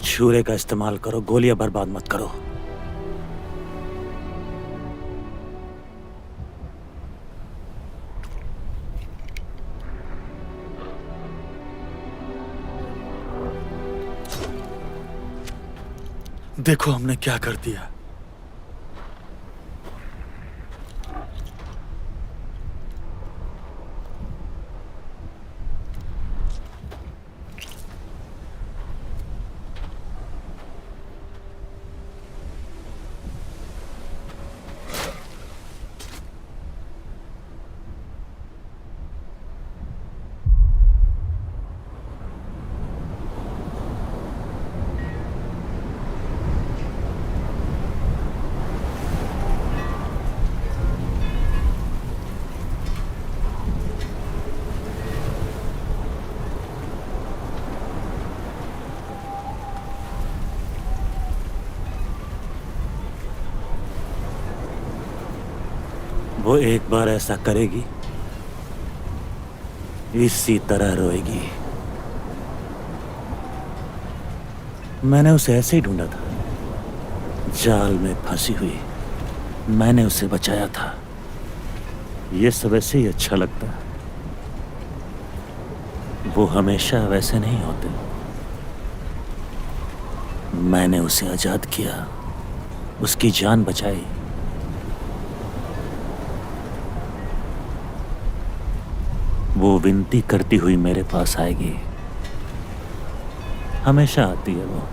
छुरे का इस्तेमाल करो, गोलियां बर्बाद मत करो। देखो हमने क्या कर दिया। वो एक बार ऐसा करेगी, इसी तरह रोएगी। मैंने उसे ऐसे ही ढूंढा था, जाल में फंसी हुई। मैंने उसे बचाया था। ये सब ऐसे ही अच्छा लगता है। वो हमेशा वैसे नहीं होते। मैंने उसे आजाद किया, उसकी जान बचाई। वो विनती करती हुई मेरे पास आएगी। हमेशा आती है वो।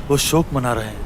वो शोक मना रहे हैं।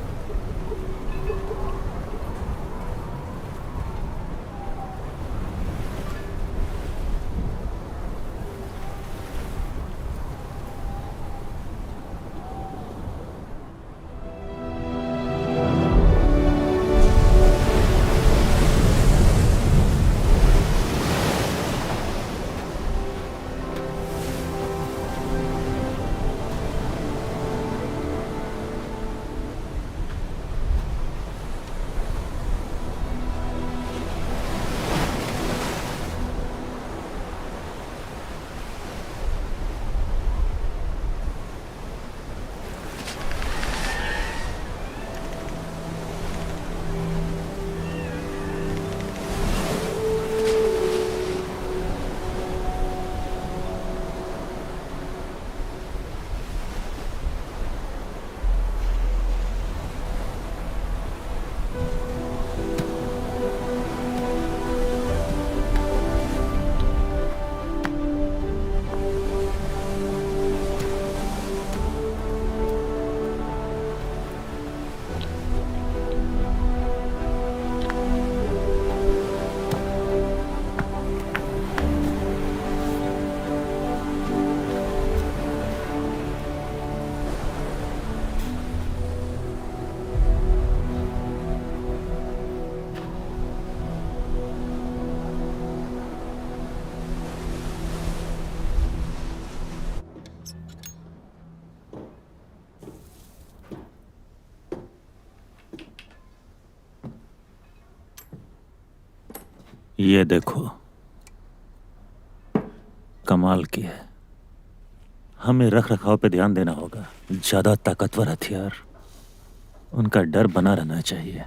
ये देखो, कमाल की है। हमें रख रखाव पे ध्यान देना होगा। ज्यादा ताकतवर हथियार, उनका डर बना रहना चाहिए।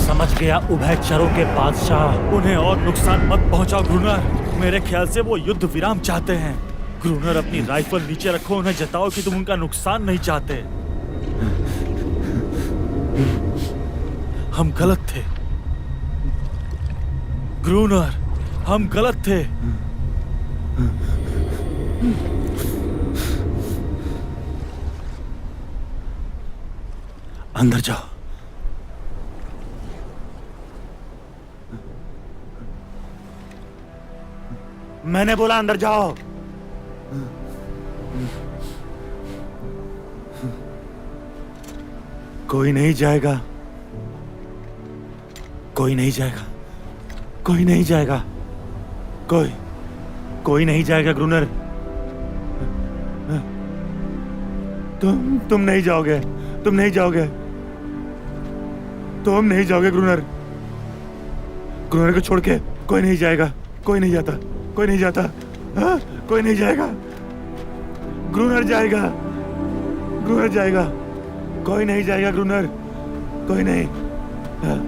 समझ गया उभयचरों के बादशाह। उन्हें और नुकसान मत पहुंचाओ ग्रूनर। मेरे ख्याल से वो युद्ध विराम चाहते हैं। ग्रूनर अपनी राइफल नीचे रखो, उन्हें जताओ कि तुम उनका नुकसान नहीं चाहते। हम गलत थे ग्रूनर, हम गलत थे। अंदर जाओ। मैंने बोला अंदर जाओ। कोई नहीं जाएगा, कोई नहीं जाएगा, कोई नहीं जाएगा, कोई नहीं जाएगा ग्रूनर। तुम नहीं जाओगे, तुम नहीं जाओगे, तुम नहीं जाओगे ग्रूनर। ग्रूनर को छोड़ के कोई नहीं जाएगा, कोई नहीं जाता, कोई नहीं जाता, हाँ? कोई नहीं जाएगा। ग्रूनर जाएगा, ग्रूनर जाएगा, कोई नहीं जाएगा ग्रूनर, कोई नहीं। हाँ?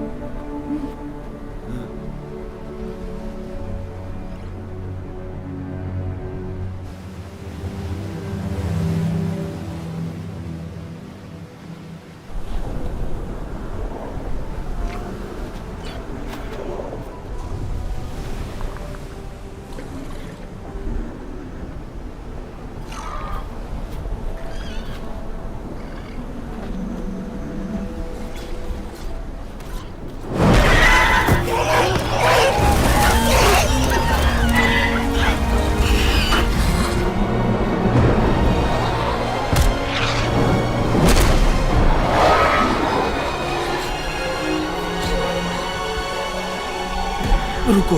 रुको।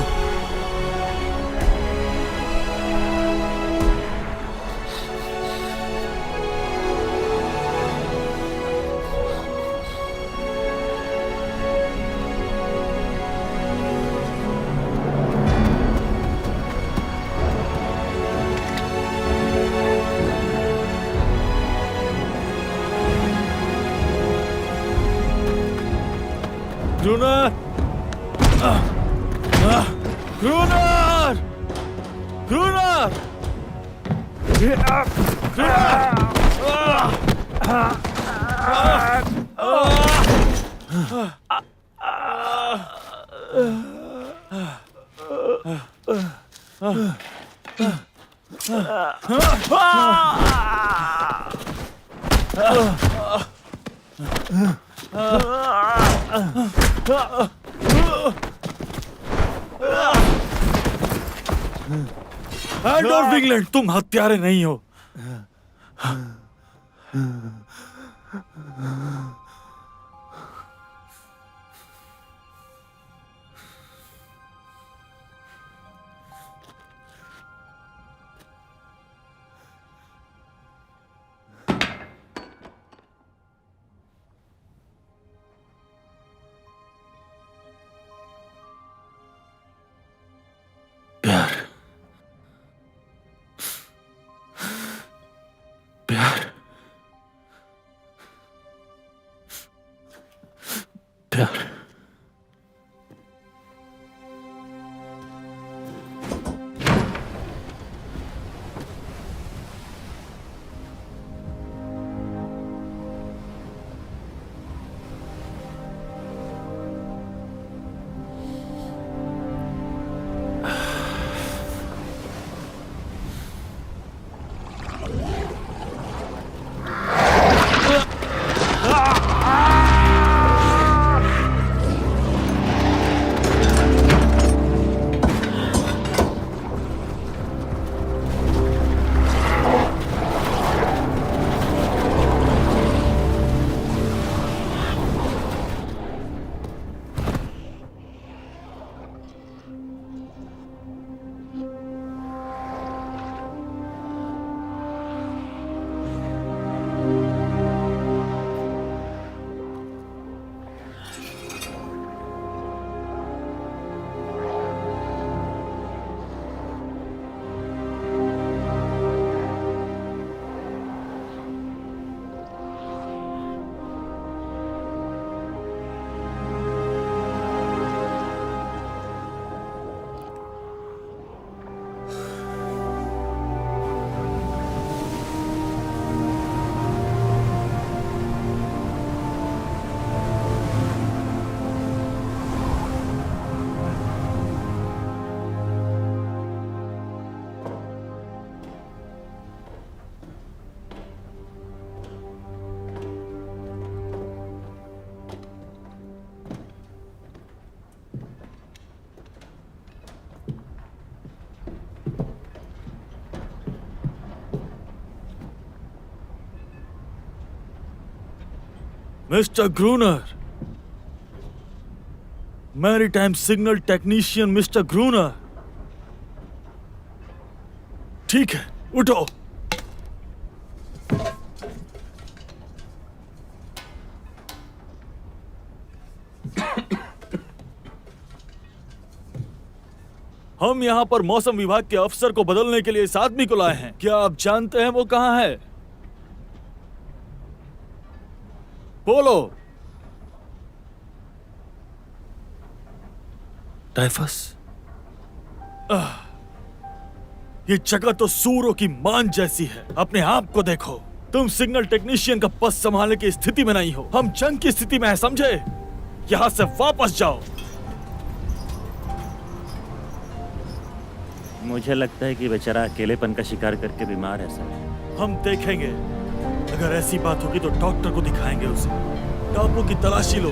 ग्रूनर! ग्रूनर! ग्रूनर! एडोल्फ इंग्लैंड, तुम हत्यारे नहीं हो। प्यार। Mister ग्रूनर, maritime signal technician mister ग्रूनर। ठीक है, उठो। हम यहाँ पर मौसम विभाग के अफसर को बदलने के लिए इस आदमी को लाए हैं। क्या आप जानते हैं वो कहाँ है? बोलो। टाइफस? ये जगह तो सूरों की मान जैसी है। अपने आप को देखो। तुम सिग्नल टेक्नीशियन का पद संभालने की स्थिति में नहीं हो। हम जंग की स्थिति में हैं, समझे? यहां से वापस जाओ। मुझे लगता है कि बेचारा अकेलेपन का शिकार करके बीमार है सर। हम देखेंगे। अगर ऐसी बात होगी तो डॉक्टर को दिखाएंगे उसे। टापू की तलाशी लो।